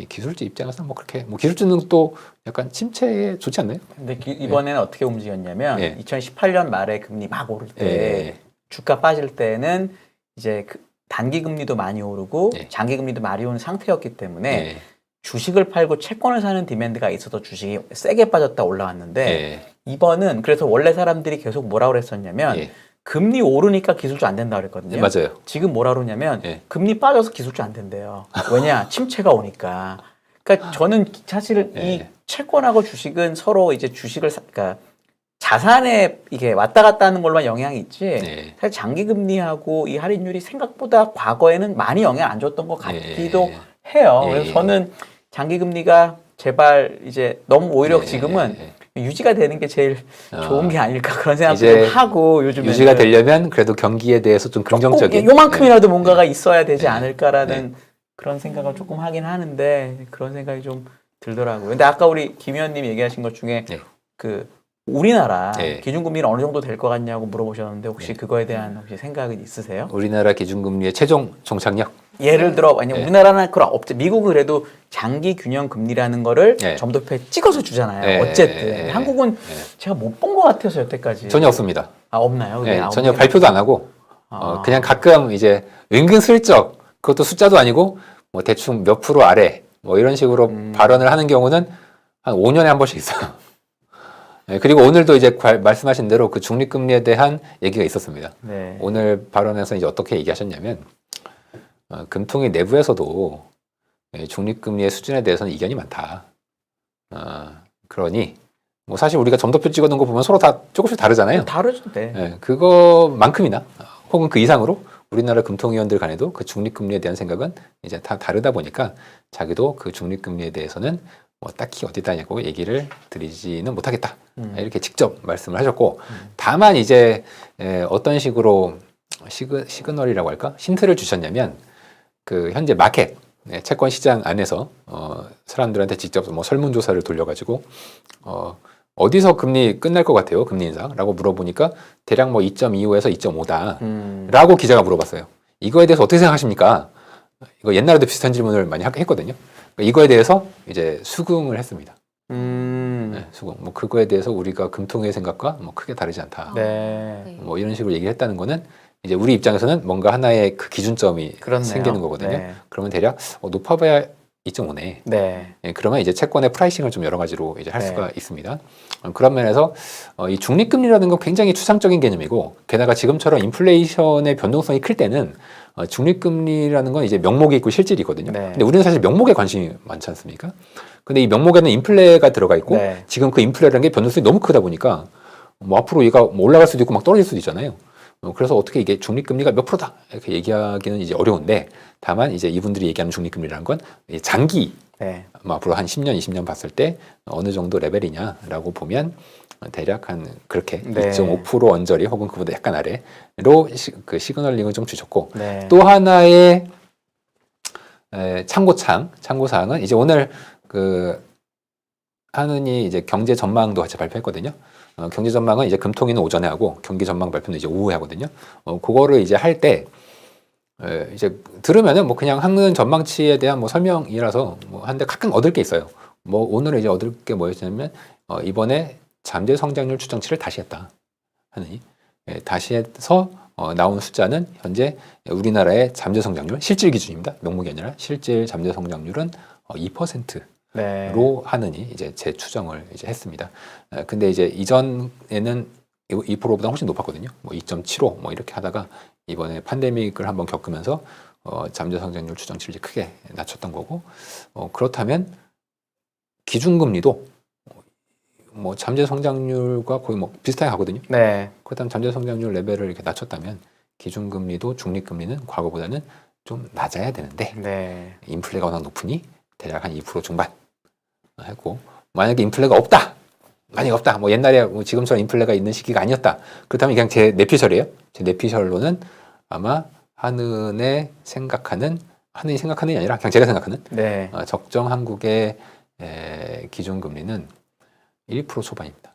기술주 입장에서 뭐 그렇게 뭐 기술주는 또 약간 침체에 좋지 않나요? 근데 이번에는 어떻게 움직였냐면 2018년 말에 금리 막 오를 때 예. 주가 빠질 때는 이제 단기 금리도 많이 오르고 장기 금리도 많이 오는 상태였기 때문에 주식을 팔고 채권을 사는 디맨드가 있어서 주식이 세게 빠졌다 올라왔는데 이번은 그래서 원래 사람들이 계속 뭐라고 그랬었냐면 금리 오르니까 기술주 안 된다 그랬거든요. 맞아요. 지금 뭐라 그러냐면 금리 빠져서 기술주 안 된대요. 왜냐? 침체가 오니까. 그러니까 저는 사실 이 채권하고 주식은 서로 이제 주식을 그러니까 자산에 이게 왔다 갔다 하는 걸로만 영향이 있지 사실 장기 금리하고 이 할인율이 생각보다 과거에는 많이 영향 안 줬던 것 같기도 해요. 그래서 저는 장기 금리가 제발 이제 너무 오히려 지금은 유지가 되는 게 제일 좋은 게 아닐까 그런 생각도 하고, 요즘에 유지가 되려면 그래도 경기에 대해서 좀 긍정적인 요만큼이라도 뭔가가 있어야 되지 않을까라는 그런 생각을 조금 하긴 하는데, 그런 생각이 좀 들더라고요. 근데 아까 우리 김 의원님이 얘기하신 것 중에 그 우리나라 기준금리는 어느 정도 될 것 같냐고 물어보셨는데, 혹시 그거에 대한 혹시 생각은 있으세요? 우리나라 기준금리의 최종 종착역? 예를 들어, 왜냐면 우리나라는 그런 없죠. 미국은 그래도 장기 균형 금리라는 거를 점도표에 찍어서 주잖아요. 어쨌든 한국은 제가 못 본 것 같아서 여태까지 전혀 없습니다. 없나요? 전혀 발표도 안 하고 그냥 가끔 이제 은근슬쩍, 그것도 숫자도 아니고 뭐 대충 몇 프로 아래 뭐 이런 식으로 발언을 하는 경우는 한 5년에 한 번씩 있어요. 그리고 오늘도 이제 말씀하신 대로 그 중립금리에 대한 얘기가 있었습니다. 오늘 발언에서 이제 어떻게 얘기하셨냐면, 금통위 내부에서도 중립금리의 수준에 대해서는 이견이 많다. 그러니 뭐 사실 우리가 점도표 찍어놓은 거 보면 서로 다 조금씩 다르잖아요. 다르죠. 그거만큼이나 혹은 그 이상으로 우리나라 금통위원들 간에도 그 중립금리에 대한 생각은 이제 다 다르다 보니까 자기도 그 중립금리에 대해서는 뭐 딱히 어디다냐고 얘기를 드리지는 못하겠다. 이렇게 직접 말씀을 하셨고, 다만 이제 어떤 식으로 시그널이라고 할까? 힌트를 주셨냐면, 그 현재 마켓, 채권 시장 안에서 사람들한테 직접 뭐 설문조사를 돌려가지고 어디서 금리 끝날 것 같아요? 금리 인상라고 물어보니까 대략 뭐 2.25에서 2.5다 라고 기자가 물어봤어요. 이거에 대해서 어떻게 생각하십니까? 이거 옛날에도 비슷한 질문을 많이 했거든요. 이거에 대해서 이제 수긍을 했습니다. 수긍. 뭐 그거에 대해서 우리가 금통위의 생각과 뭐 크게 다르지 않다. 뭐 이런 식으로 얘기를 했다는 거는 이제 우리 입장에서는 뭔가 하나의 그 기준점이 생기는 거거든요. 그러면 대략 높아봐야 2.5네. 그러면 이제 채권의 프라이싱을 좀 여러 가지로 이제 할 수가 있습니다. 그런 면에서 이 중립금리라는 건 굉장히 추상적인 개념이고, 게다가 지금처럼 인플레이션의 변동성이 클 때는 중립금리라는 건 이제 명목이 있고 실질이거든요. 근데 우리는 사실 명목에 관심이 많지 않습니까? 근데 이 명목에는 인플레가 들어가 있고, 지금 그 인플레라는 게 변동성이 너무 크다 보니까 뭐 앞으로 얘가 뭐 올라갈 수도 있고 막 떨어질 수도 있잖아요. 그래서 어떻게 이게 중립금리가 몇 프로다 이렇게 얘기하기는 이제 어려운데, 다만 이제 이분들이 얘기하는 중립금리라는 건 장기 뭐 앞으로 한 10년, 20년 봤을 때 어느 정도 레벨이냐라고 보면 대략 한 그렇게 네. 2.5% 언저리 혹은 그보다 약간 아래로 그 시그널링을 좀 주셨고 네. 또 하나의 참고 사항은 이제 오늘 그 한은이 이제 경제 전망도 같이 발표했거든요. 경제 전망은 이제 금통위는 오전에 하고 경기 전망 발표는 이제 오후에 하거든요. 그거를 이제 할 때 이제 들으면은 뭐 그냥 한은 전망치에 대한 뭐 설명이라서 뭐 한데 가끔 얻을 게 있어요. 뭐 오늘 이제 얻을 게 뭐였냐면 이번에 잠재 성장률 추정치를 다시 했다. 한은이 다시 해서 나온 숫자는 현재 우리나라의 잠재 성장률 실질 기준입니다. 명목이 아니라 실질 잠재 성장률은 2%. 네. 로 하느니 이제 재추정을 이제 했습니다. 근데 이제 이전에는 2%보다 훨씬 높았거든요. 뭐 2.75 뭐 이렇게 하다가 이번에 팬데믹을 한번 겪으면서 잠재 성장률 추정치를 이제 크게 낮췄던 거고 그렇다면 기준금리도 뭐 잠재 성장률과 거의 뭐 비슷하게 가거든요. 네. 그렇다면 잠재 성장률 레벨을 이렇게 낮췄다면 기준금리도 중립금리는 과거보다는 좀 낮아야 되는데 네. 인플레가 워낙 높으니 대략 한 2% 중반 했고 만약에 인플레가 없다. 만약에 없다. 뭐 옛날에 뭐 지금처럼 인플레가 있는 시기가 아니었다. 그렇다면 그냥 제 내피셜이에요. 제 내피셜로는 아마 한은이 생각하는이 아니라 그냥 제가 생각하는 네. 적정 한국의 기준금리는 1% 초반입니다.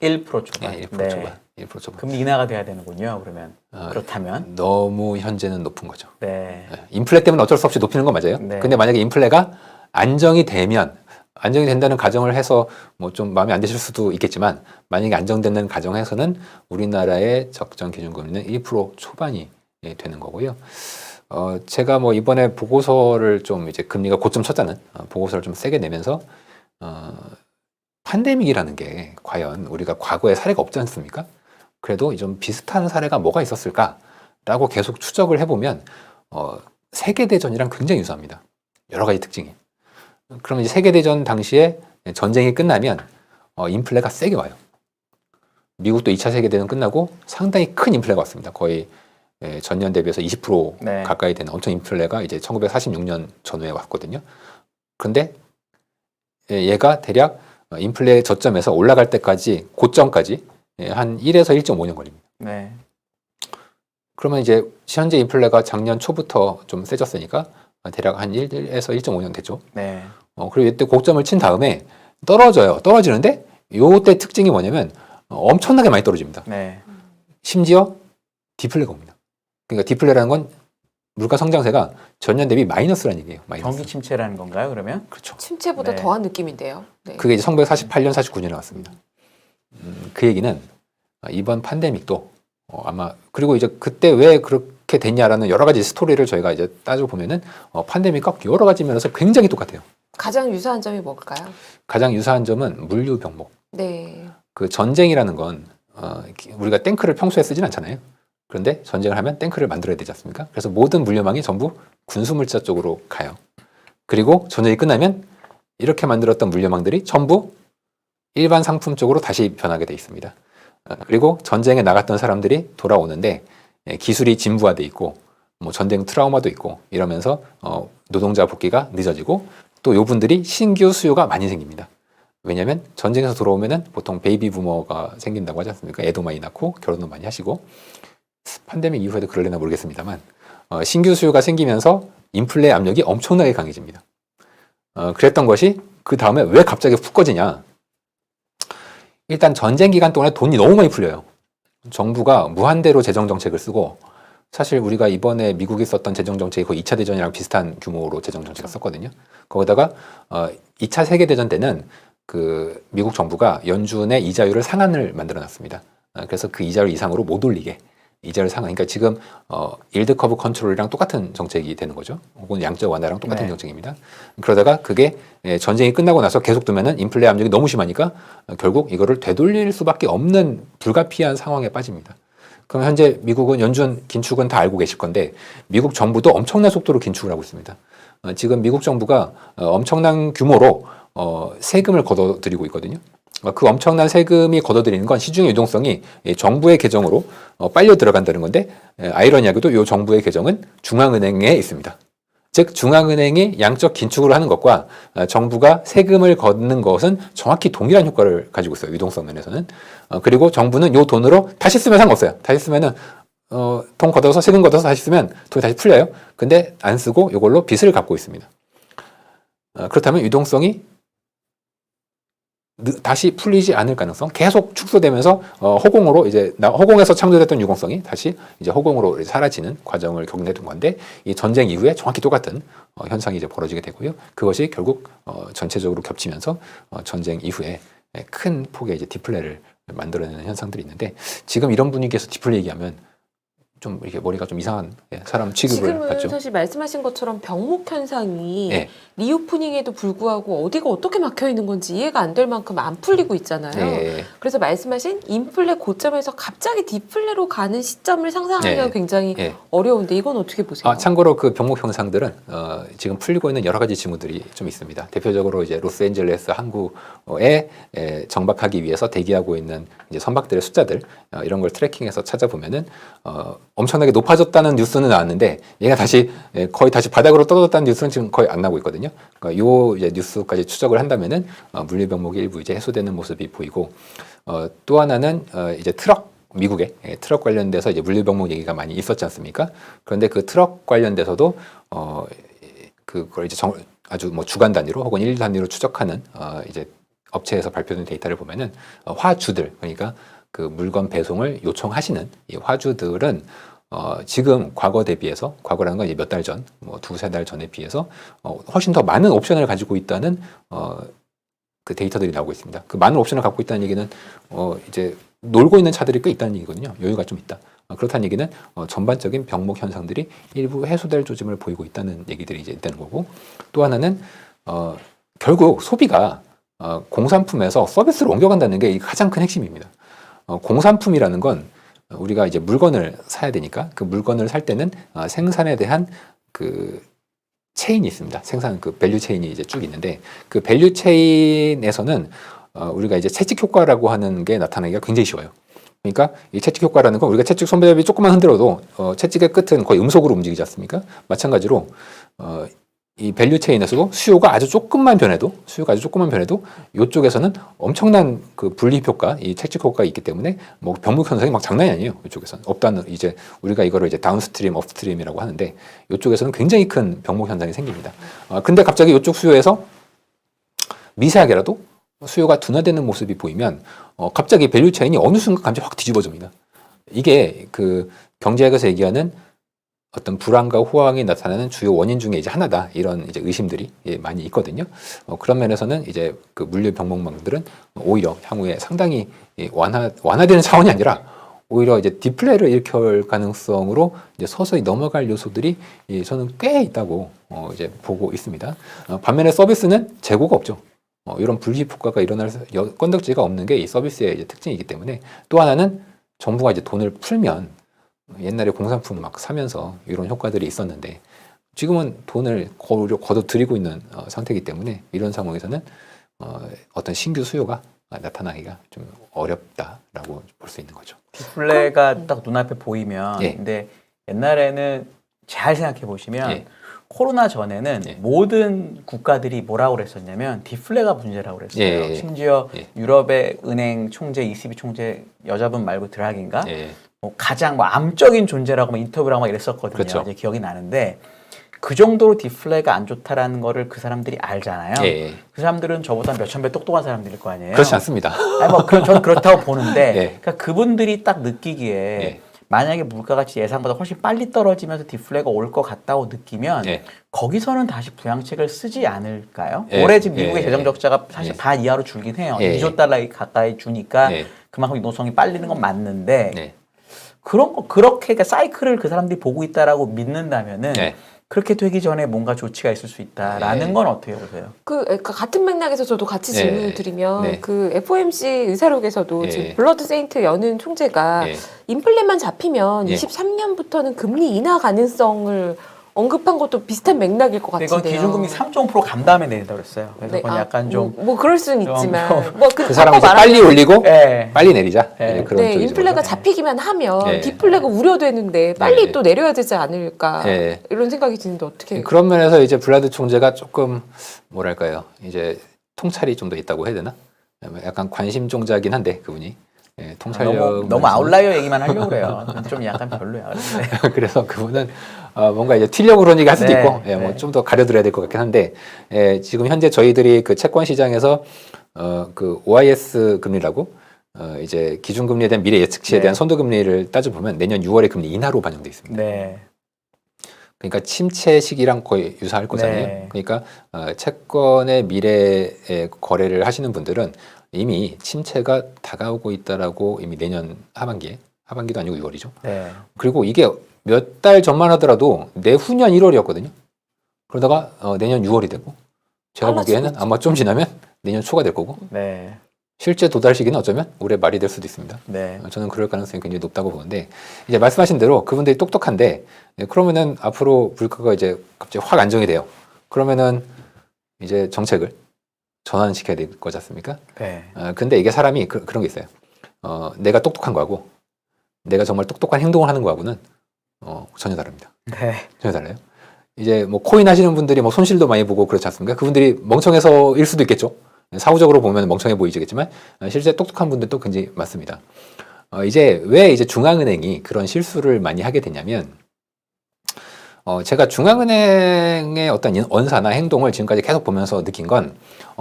1% 초반. 네, 1% 네. 초반. 1% 초반. 금리 인하가 돼야 되는군요. 그러면 그렇다면 너무 현재는 높은 거죠. 네. 인플레 때문에 어쩔 수 없이 높이는 건 맞아요. 네. 근데 만약에 인플레가 안정이 된다는 가정을 해서 뭐 좀 마음에 안 드실 수도 있겠지만 만약에 안정되는 가정에서는 우리나라의 적정 기준금리는 1% 초반이 되는 거고요. 제가 뭐 이번에 보고서를 좀 이제 금리가 고점 쳤다는 보고서를 좀 세게 내면서 팬데믹이라는 게 과연 우리가 과거에 사례가 없지 않습니까? 그래도 좀 비슷한 사례가 뭐가 있었을까라고 계속 추적을 해보면 세계대전이랑 굉장히 유사합니다. 여러 가지 특징이. 그러면 이제 세계대전 당시에 전쟁이 끝나면 인플레가 세게 와요. 미국도 2차 세계대전 끝나고 상당히 큰 인플레가 왔습니다. 거의 전년 대비해서 20% 네. 가까이 되는 엄청 인플레가 이제 1946년 전후에 왔거든요. 그런데 얘가 대략 인플레 저점에서 올라갈 때까지 고점까지 한 1에서 1.5년 걸립니다. 네. 그러면 이제 현재 인플레가 작년 초부터 좀 세졌으니까 대략 한 1에서 1.5년 됐죠. 네. 그리고 이때 고점을 친 다음에 떨어져요. 떨어지는데 요때 특징이 뭐냐면 엄청나게 많이 떨어집니다. 네. 심지어 디플레가 옵니다. 그러니까 디플레라는 건 물가 성장세가 전년 대비 마이너스라는 얘기예요. 마이너스. 경기 침체라는 건가요, 그러면? 그렇죠. 침체보다 네. 더한 느낌인데요. 네. 그게 이제 1948년, 49년에 왔습니다. 그 얘기는 이번 팬데믹도 아마 그리고 이제 그때 왜 그렇게 됐냐라는 여러 가지 스토리를 저희가 이제 따져 보면은 팬데믹과 여러 가지 면에서 굉장히 똑같아요. 가장 유사한 점이 뭘까요? 가장 유사한 점은 물류 병목. 네. 그 전쟁이라는 건 우리가 탱크를 평소에 쓰진 않잖아요. 그런데 전쟁을 하면 탱크를 만들어야 되지 않습니까? 그래서 모든 물류망이 전부 군수물자 쪽으로 가요. 그리고 전쟁이 끝나면 이렇게 만들었던 물류망들이 전부 일반 상품 쪽으로 다시 변하게 돼 있습니다. 그리고 전쟁에 나갔던 사람들이 돌아오는데 기술이 진부화돼 있고 뭐 전쟁 트라우마도 있고 이러면서 노동자 복귀가 늦어지고 또 요분들이 신규 수요가 많이 생깁니다. 왜냐하면 전쟁에서 돌아오면은 보통 베이비 부머가 생긴다고 하지 않습니까? 애도 많이 낳고 결혼도 많이 하시고 팬데믹 이후에도 그럴려나 모르겠습니다만 신규 수요가 생기면서 인플레 압력이 엄청나게 강해집니다. 그랬던 것이 그 다음에 왜 갑자기 훅 꺼지냐? 일단 전쟁 기간 동안에 돈이 너무 많이 풀려요. 정부가 무한대로 재정 정책을 쓰고 사실 우리가 이번에 미국이 썼던 재정 정책이 거의 2차 대전이랑 비슷한 규모로 재정 정책을 썼거든요. 거기다가 2차 세계 대전 때는 그 미국 정부가 연준의 이자율을 상한을 만들어 놨습니다. 그래서 그 이자율 이상으로 못 올리게 이자율 상한. 그러니까 지금 일드 커브 컨트롤이랑 똑같은 정책이 되는 거죠. 혹은 양적 완화랑 똑같은 네. 정책입니다. 그러다가 그게 전쟁이 끝나고 나서 계속 두면은 인플레 압력이 너무 심하니까 결국 이거를 되돌릴 수밖에 없는 불가피한 상황에 빠집니다. 그럼 현재 미국은 연준 긴축은 다 알고 계실 건데 미국 정부도 엄청난 속도로 긴축을 하고 있습니다. 지금 미국 정부가 엄청난 규모로 세금을 걷어들이고 있거든요. 그 엄청난 세금이 걷어들이는 건 시중의 유동성이 정부의 계정으로 빨려 들어간다는 건데 아이러니하게도 이 정부의 계정은 중앙은행에 있습니다. 즉 중앙은행이 양적 긴축을 하는 것과 정부가 세금을 걷는 것은 정확히 동일한 효과를 가지고 있어요. 유동성 면에서는. 그리고 정부는 이 돈으로 다시 쓰면 상관없어요. 다시 쓰면은 돈 걷어서 세금 걷어서 다시 쓰면 돈이 다시 풀려요. 근데 안 쓰고 이걸로 빚을 갚고 있습니다. 그렇다면 유동성이 다시 풀리지 않을 가능성, 계속 축소되면서 허공으로 이제 허공에서 창조됐던 유동성이 다시 이제 허공으로 사라지는 과정을 겪는 건데, 이 전쟁 이후에 정확히 똑같은 현상이 이제 벌어지게 되고요. 그것이 결국 전체적으로 겹치면서 전쟁 이후에 큰 폭의 이제 디플레를 만들어내는 현상들이 있는데, 지금 이런 분위기에서 디플레 얘기하면 좀 이렇게 머리가 좀 이상한 사람 취급을 지금은 받죠. 사실 말씀하신 것처럼 병목 현상이 네. 리오프닝에도 불구하고 어디가 어떻게 막혀 있는 건지 이해가 안 될 만큼 안 풀리고 있잖아요. 네. 그래서 말씀하신 인플레 고점에서 갑자기 디플레로 가는 시점을 상상하기가 네. 굉장히 네. 어려운데 이건 어떻게 보세요? 참고로 그 병목 현상들은 지금 풀리고 있는 여러 가지 징후들이 좀 있습니다. 대표적으로 이제 로스앤젤레스 항구에 정박하기 위해서 대기하고 있는 이제 선박들의 숫자들, 이런 걸 트래킹해서 찾아보면은 엄청나게 높아졌다는 뉴스는 나왔는데, 얘가 다시 거의 다시 바닥으로 떨어졌다는 뉴스는 지금 거의 안 나오고 있거든요. 그러니까 요 이제 뉴스까지 추적을 한다면은 물류 병목이 일부 이제 해소되는 모습이 보이고, 또 하나는 이제 미국의 트럭 관련돼서 이제 물류 병목 얘기가 많이 있었지 않습니까? 그런데 그 트럭 관련돼서도 그걸 이제 아주 뭐 주간 단위로 혹은 일 단위로 추적하는 이제 업체에서 발표된 데이터를 보면은 화주들, 그러니까 그 물건 배송을 요청하시는 이 화주들은 지금 과거 대비해서, 과거라는 건 이제 몇 달 전, 뭐 두세 달 전에 비해서 훨씬 더 많은 옵션을 가지고 있다는 그 데이터들이 나오고 있습니다. 그 많은 옵션을 갖고 있다는 얘기는 이제 놀고 있는 차들이 꽤 있다는 얘기거든요. 여유가 좀 있다. 그렇다는 얘기는 전반적인 병목 현상들이 일부 해소될 조짐을 보이고 있다는 얘기들이 이제 있다는 거고, 또 하나는 결국 소비가 공산품에서 서비스로 옮겨간다는 게 가장 큰 핵심입니다. 공산품이라는 건 우리가 이제 물건을 사야 되니까 그 물건을 살 때는 생산에 대한 그 체인이 있습니다. 생산 그 밸류 체인이 이제 쭉 있는데, 그 밸류 체인에서는 우리가 이제 채찍 효과라고 하는 게 나타나기가 굉장히 쉬워요. 그러니까 이 채찍 효과라는 건 우리가 채찍 손잡이 조금만 흔들어도 채찍의 끝은 거의 음속으로 움직이지 않습니까? 마찬가지로 이 밸류 체인에서도 수요가 아주 조금만 변해도 이쪽에서는 엄청난 그 분리입 효과, 이 채찍 효과가 있기 때문에 뭐 병목 현상이 막 장난이 아니에요. 이쪽에서는 없다는, 이제 우리가 이거를 이제 다운스트림, 업스트림이라고 하는데, 이쪽에서는 굉장히 큰 병목 현상이 생깁니다. 근데 갑자기 이쪽 수요에서 미세하게라도 수요가 둔화되는 모습이 보이면 갑자기 밸류 체인이 어느 순간 갑자기 확 뒤집어집니다. 이게 그 경제학에서 얘기하는 어떤 불안과 호황이 나타나는 주요 원인 중에 이제 하나다, 이런 이제 의심들이 많이 있거든요. 그런 면에서는 이제 그 물류 병목망들은 오히려 향후에 상당히 완화되는 차원이 아니라 오히려 이제 디플레를 일으킬 가능성으로 이제 서서히 넘어갈 요소들이 저는 꽤 있다고 이제 보고 있습니다. 반면에 서비스는 재고가 없죠. 이런 불이익 효과가 일어날 건덕지가 없는 게 이 서비스의 이제 특징이기 때문에, 또 하나는 정부가 이제 돈을 풀면, 옛날에 공산품 막 사면서 이런 효과들이 있었는데 지금은 돈을 거둬들이고 있는 상태이기 때문에, 이런 상황에서는 어떤 신규 수요가 나타나기가 좀 어렵다라고 볼 수 있는 거죠. 디플레가 딱 눈앞에 보이면, 근데 옛날에는 잘 생각해 보시면 코로나 전에는 모든 국가들이 뭐라고 그랬었냐면 디플레가 문제라고 그랬어요. 심지어 유럽의 은행 총재, ECB 총재, 여자분 말고 드라기인가? 뭐 가장 뭐 암적인 존재라고 막 인터뷰를 하고 막 이랬었거든요. 그렇죠. 이제 기억이 나는데, 그 정도로 디플레가 안 좋다라는 거를 그 사람들이 알잖아요. 그 사람들은 저보다 몇천 배 똑똑한 사람들일 거 아니에요. 그렇지 않습니다. 아니 뭐 저는 그렇다고 보는데, 그러니까 그분들이 딱 느끼기에 만약에 물가가 예상보다 훨씬 빨리 떨어지면서 디플레가 올 것 같다고 느끼면 거기서는 다시 부양책을 쓰지 않을까요? 올해 지금 미국의 재정 적자가 사실 반 이하로 줄긴 해요. 2조 달러 가까이 주니까 그만큼 유동성이 빨리는 건 맞는데, 그런 거 그렇게 그러니까 사이클을 그 사람들이 보고 있다라고 믿는다면은 그렇게 되기 전에 뭔가 조치가 있을 수 있다라는 건 어떻게 보세요? 그러니까 같은 맥락에서 저도 같이 질문을 드리면 그 FOMC 의사록에서도 지금 블러드 세인트 여는 총재가 인플레만 잡히면 23년부터는 금리 인하 가능성을 언급한 것도 비슷한 맥락일 것 같은데요. 이건 기준금리 3.5% 간 다음에 내린다고 그랬어요. 그래서 네, 그건 약간 좀 뭐 그럴 수는 있지만 그 사람은 이제 빨리 올리고 빨리 내리자. 네, 그런 쪽이죠. 인플레가 잡히기만 하면 디플레가 우려되는데 빨리 또 내려야 되지 않을까 이런 생각이 드는데 어떻게? 그런 면에서 이제 블라드 총재가 조금 뭐랄까요, 이제 통찰이 좀 더 있다고 해야 되나? 약간 관심종자긴 한데 그분이. 통찰력 너무 아웃라이어 얘기만 하려고 그래요. 좀 약간 별로야. 그래서 그분은 뭔가 이제 튀려고 그런 얘기 할 수도 있고 뭐 좀 더 가려드려야 될 것 같긴 한데 지금 현재 저희들이 그 채권 시장에서 그 OIS 금리라고 이제 기준금리에 대한 미래 예측치에 대한 선도금리를 따져보면 내년 6월에 금리 인하로 반영돼 있습니다. 그러니까 침체 시기랑 거의 유사할 거잖아요. 그러니까 채권의 미래에 거래를 하시는 분들은 이미 침체가 다가오고 있다라고 이미 내년 하반기도 아니고 6월이죠. 그리고 이게 몇 달 전만 하더라도 내후년 1월이었거든요. 그러다가 내년 6월이 되고 제가 보기에는 아마 좀 지나면 내년 초가 될 거고 실제 도달 시기는 어쩌면 올해 말이 될 수도 있습니다. 저는 그럴 가능성이 굉장히 높다고 보는데 이제 말씀하신 대로 그분들이 똑똑한데 그러면은 앞으로 물가가 이제 갑자기 확 안정이 돼요. 그러면은 이제 정책을 전환시켜야 될 거지 않습니까? 근데 이게 사람이 그런 게 있어요. 내가 똑똑한 거하고 내가 정말 똑똑한 행동을 하는 거하고는 전혀 다릅니다. 전혀 달라요. 이제 뭐 코인 하시는 분들이 뭐 손실도 많이 보고 그렇지 않습니까? 그분들이 멍청해서일 수도 있겠죠. 사후적으로 보면 멍청해 보이시겠지만 실제 똑똑한 분들도 굉장히 많습니다. 이제 왜 이제 중앙은행이 그런 실수를 많이 하게 되냐면 제가 중앙은행의 어떤 언사나 행동을 지금까지 계속 보면서 느낀 건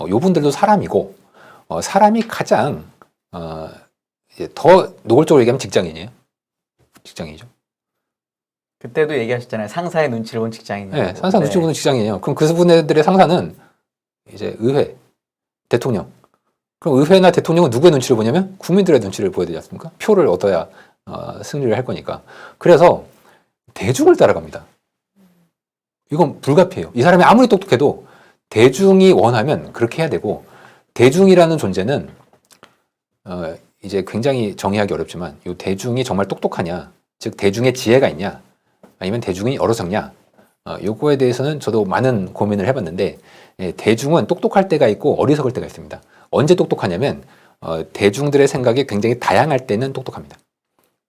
요분들도 사람이고 사람이 가장 이제 더 노골적으로 얘기하면 직장인이죠. 그때도 얘기하셨잖아요. 상사의 눈치를 본 직장인이요. 네, 상사 눈치 보는 직장인이에요. 그럼 그분들의 상사는 이제 의회, 대통령. 그럼 의회나 대통령은 누구의 눈치를 보냐면 국민들의 눈치를 보여야 되지 않습니까? 표를 얻어야 승리를 할 거니까. 그래서 대중을 따라갑니다. 이건 불가피해요. 이 사람이 아무리 똑똑해도 대중이 원하면 그렇게 해야 되고 대중이라는 존재는 이제 굉장히 정의하기 어렵지만 이 대중이 정말 똑똑하냐, 즉 대중의 지혜가 있냐, 아니면 대중이 어리석냐, 요거에 대해서는 저도 많은 고민을 해봤는데 대중은 똑똑할 때가 있고 어리석을 때가 있습니다. 언제 똑똑하냐면 대중들의 생각이 굉장히 다양할 때는 똑똑합니다.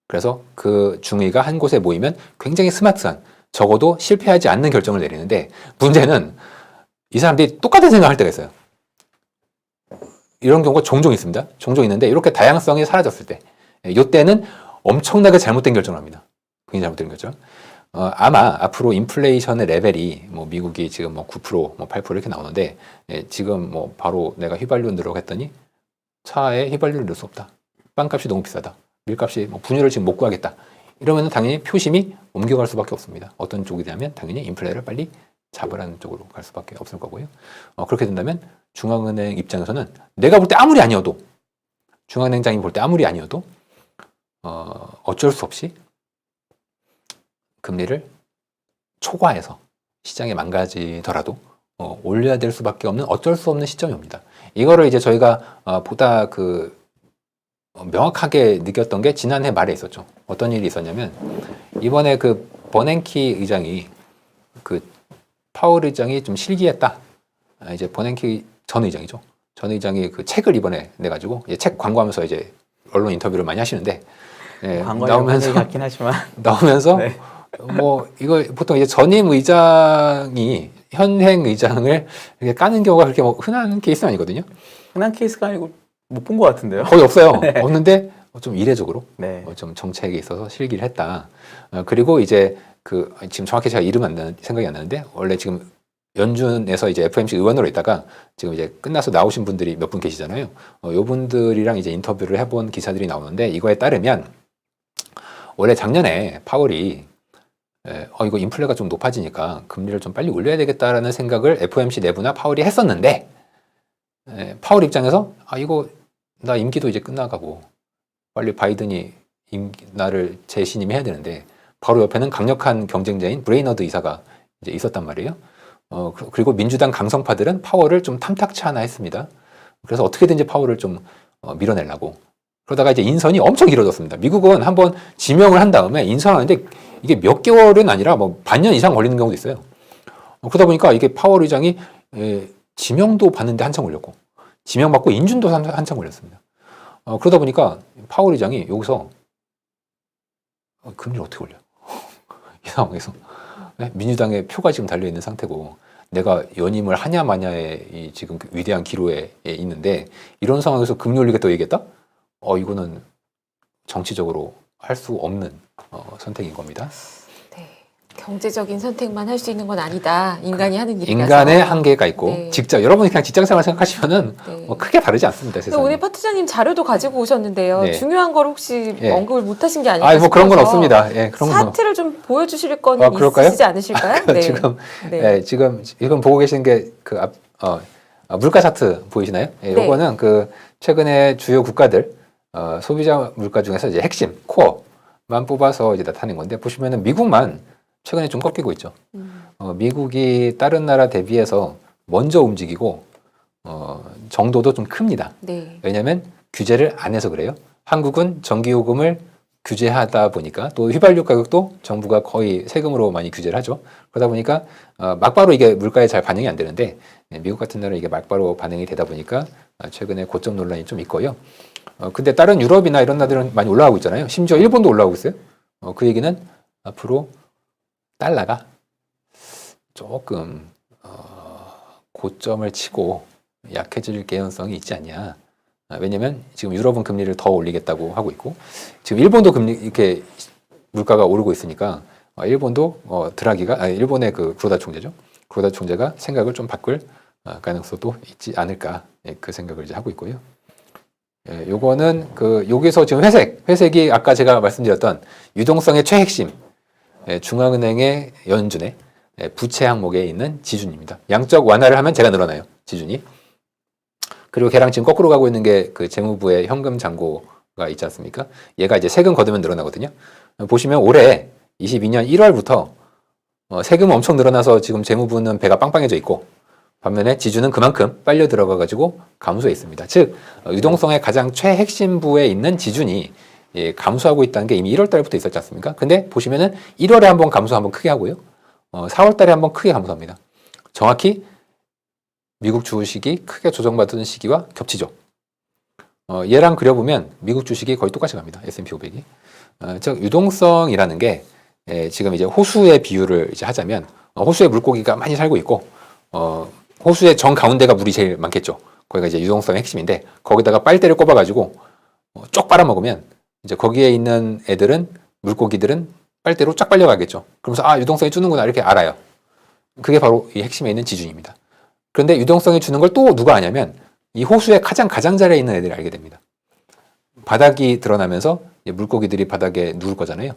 그래서 그 중의가 한 곳에 모이면 굉장히 스마트한, 적어도 실패하지 않는 결정을 내리는데 문제는 이 사람들이 똑같은 생각을 할 때가 있어요. 이런 경우가 종종 있습니다. 종종 있는데 이렇게 다양성이 사라졌을 때 이때는 엄청나게 잘못된 결정을 합니다. 굉장히 잘못된 결정. 아마 앞으로 인플레이션의 레벨이 뭐 미국이 지금 뭐 9%, 뭐 8% 이렇게 나오는데 지금 뭐 바로 내가 휘발유 넣으라고 했더니 차에 휘발유를 넣을 수 없다. 빵값이 너무 비싸다. 밀값이 뭐 분유를 지금 못 구하겠다. 이러면 당연히 표심이 옮겨갈 수밖에 없습니다. 어떤 쪽이 되냐면 당연히 인플레를 빨리 잡으라는 쪽으로 갈 수밖에 없을 거고요. 그렇게 된다면 중앙은행 입장에서는 내가 볼 때 아무리 아니어도 중앙은행장이 볼 때 아무리 아니어도 어쩔 수 없이 금리를 초과해서 시장에 망가지더라도 올려야 될 수밖에 없는 어쩔 수 없는 시점이 옵니다. 이거를 이제 저희가 보다 명확하게 느꼈던 게 지난해 말에 있었죠. 어떤 일이 있었냐면 이번에 그 버냉키 의장이 그 파월 의장이 좀 실기했다. 이제 버냉키 전 의장이죠. 전 의장이 그 책을 이번에 내가지고 책 광고하면서 이제 언론 인터뷰를 많이 하시는데 나오면서 같긴 하지만 나오면서 뭐 이거 보통 이제 전임 의장이 현행 의장을 이렇게 까는 경우가 그렇게 뭐 흔한 케이스는 아니거든요. 흔한 케이스가 아니고 못 본 것 같은데요. 거의 없어요. 없는데 좀 이례적으로 좀 정책에 있어서 실기를 했다. 그리고 이제 지금 정확히 제가 생각이 안 나는데 원래 지금 연준에서 이제 FOMC 의원으로 있다가 지금 이제 끝나서 나오신 분들이 몇 분 계시잖아요. 요 분들이랑 이제 인터뷰를 해본 기사들이 나오는데 이거에 따르면 원래 작년에 파월이 이거 인플레가 좀 높아지니까 금리를 좀 빨리 올려야 되겠다라는 생각을 FOMC 내부나 파월이 했었는데 파월 입장에서 이거 나 임기도 이제 끝나가고 빨리 바이든이 나를 재신임해야 되는데 바로 옆에는 강력한 경쟁자인 브레이너드 이사가 이제 있었단 말이에요. 그리고 민주당 강성파들은 파월을 좀 탐탁치 않아 했습니다. 그래서 어떻게든지 파월을 좀 밀어내려고 그러다가 이제 인선이 엄청 길어졌습니다. 미국은 한번 지명을 한 다음에 인선하는데 이게 몇 개월은 아니라 뭐 반년 이상 걸리는 경우도 있어요. 그러다 보니까 이게 파월 의장이 지명도 받는데 한참 걸렸고 지명받고 인준도 한참 걸렸습니다. 그러다 보니까 파월 의장이 여기서 금리를 어떻게 올려? 이 상황에서 민주당의 표가 지금 달려있는 상태고 내가 연임을 하냐 마냐의 이 지금 그 위대한 기로에 있는데 이런 상황에서 금리 올리겠다고 얘기했다? 이거는 정치적으로 할 수 없는 선택인 겁니다. 네. 경제적인 선택만 할 수 있는 건 아니다. 인간이 하는 일이라서. 인간의 한계가 있고 네. 여러분이 그냥 직장생활 생각하시면은 네. 크게 다르지 않습니다. 세상에. 오늘 파트장님 자료도 가지고 오셨는데요. 네. 중요한 걸 혹시 네. 언급을 못하신 게 아닐까 뭐 그런 건 싶어서 없습니다. 예, 그런 건 차트를 좀 보여주실 거는 그럴까요? 있으시지 않으실까요? 네. 지금 보고 계신 게 물가 차트 보이시나요? 예, 네. 요거는 최근에 주요 국가들 소비자 물가 중에서 이제 핵심 코어만 뽑아서 이제 나타낸 건데 보시면은 미국만 최근에 좀 꺾이고 있죠. 미국이 다른 나라 대비해서 먼저 움직이고 정도도 좀 큽니다. 네. 왜냐하면 규제를 안 해서 그래요. 한국은 전기요금을 규제하다 보니까 또 휘발유 가격도 정부가 거의 세금으로 많이 규제를 하죠. 그러다 보니까 막바로 이게 물가에 잘 반영이 안 되는데 미국 같은 나라는 이게 막바로 반영이 되다 보니까 최근에 고점 논란이 좀 있고요. 근데 다른 유럽이나 이런 나라들은 많이 올라가고 있잖아요. 심지어 일본도 올라가고 있어요. 그 얘기는 앞으로 달러가 조금 고점을 치고 약해질 개연성이 있지 않냐. 왜냐면 지금 유럽은 금리를 더 올리겠다고 하고 있고 지금 일본도 금리 이렇게 물가가 오르고 있으니까 일본도 일본의 그 구로다 총재죠. 구로다 총재가 생각을 좀 바꿀 가능성도 있지 않을까 그 생각을 이제 하고 있고요. 요거는 여기서 지금 회색이 아까 제가 말씀드렸던 유동성의 최핵심 중앙은행의 연준의 부채 항목에 있는 지준입니다. 양적 완화를 하면 제가 늘어나요. 지준이. 그리고 걔랑 지금 거꾸로 가고 있는 게 그 재무부의 현금 잔고가 있지 않습니까? 얘가 이제 세금 거두면 늘어나거든요. 보시면 올해 22년 1월부터 세금은 엄청 늘어나서 지금 재무부는 배가 빵빵해져 있고 반면에 지주는 그만큼 빨려 들어가 가지고 감소해 있습니다. 즉 유동성의 가장 최핵심부에 있는 지준이 감소하고 있다는 게 이미 1월 달부터 있었지 않습니까? 근데 보시면은 1월에 한번 감소 한번 크게 하고요. 4월 달에 한번 크게 감소합니다. 정확히 미국 주식이 크게 조정받은 시기와 겹치죠. 얘랑 그려보면 미국 주식이 거의 똑같이 갑니다. S&P 500이. 즉 유동성이라는 게 지금 이제 호수의 비유를 이제 하자면 호수에 물고기가 많이 살고 있고 호수의 정 가운데가 물이 제일 많겠죠. 거기가 이제 유동성의 핵심인데 거기다가 빨대를 꼽아가지고 쪽 빨아먹으면 이제 거기에 있는 애들은 물고기들은 빨대로 쫙 빨려가겠죠. 그러면서 유동성이 주는구나 이렇게 알아요. 그게 바로 이 핵심에 있는 지준입니다. 그런데 유동성이 주는 걸 또 누가 아냐면 이 호수의 가장자리에 있는 애들이 알게 됩니다. 바닥이 드러나면서 물고기들이 바닥에 누울 거잖아요.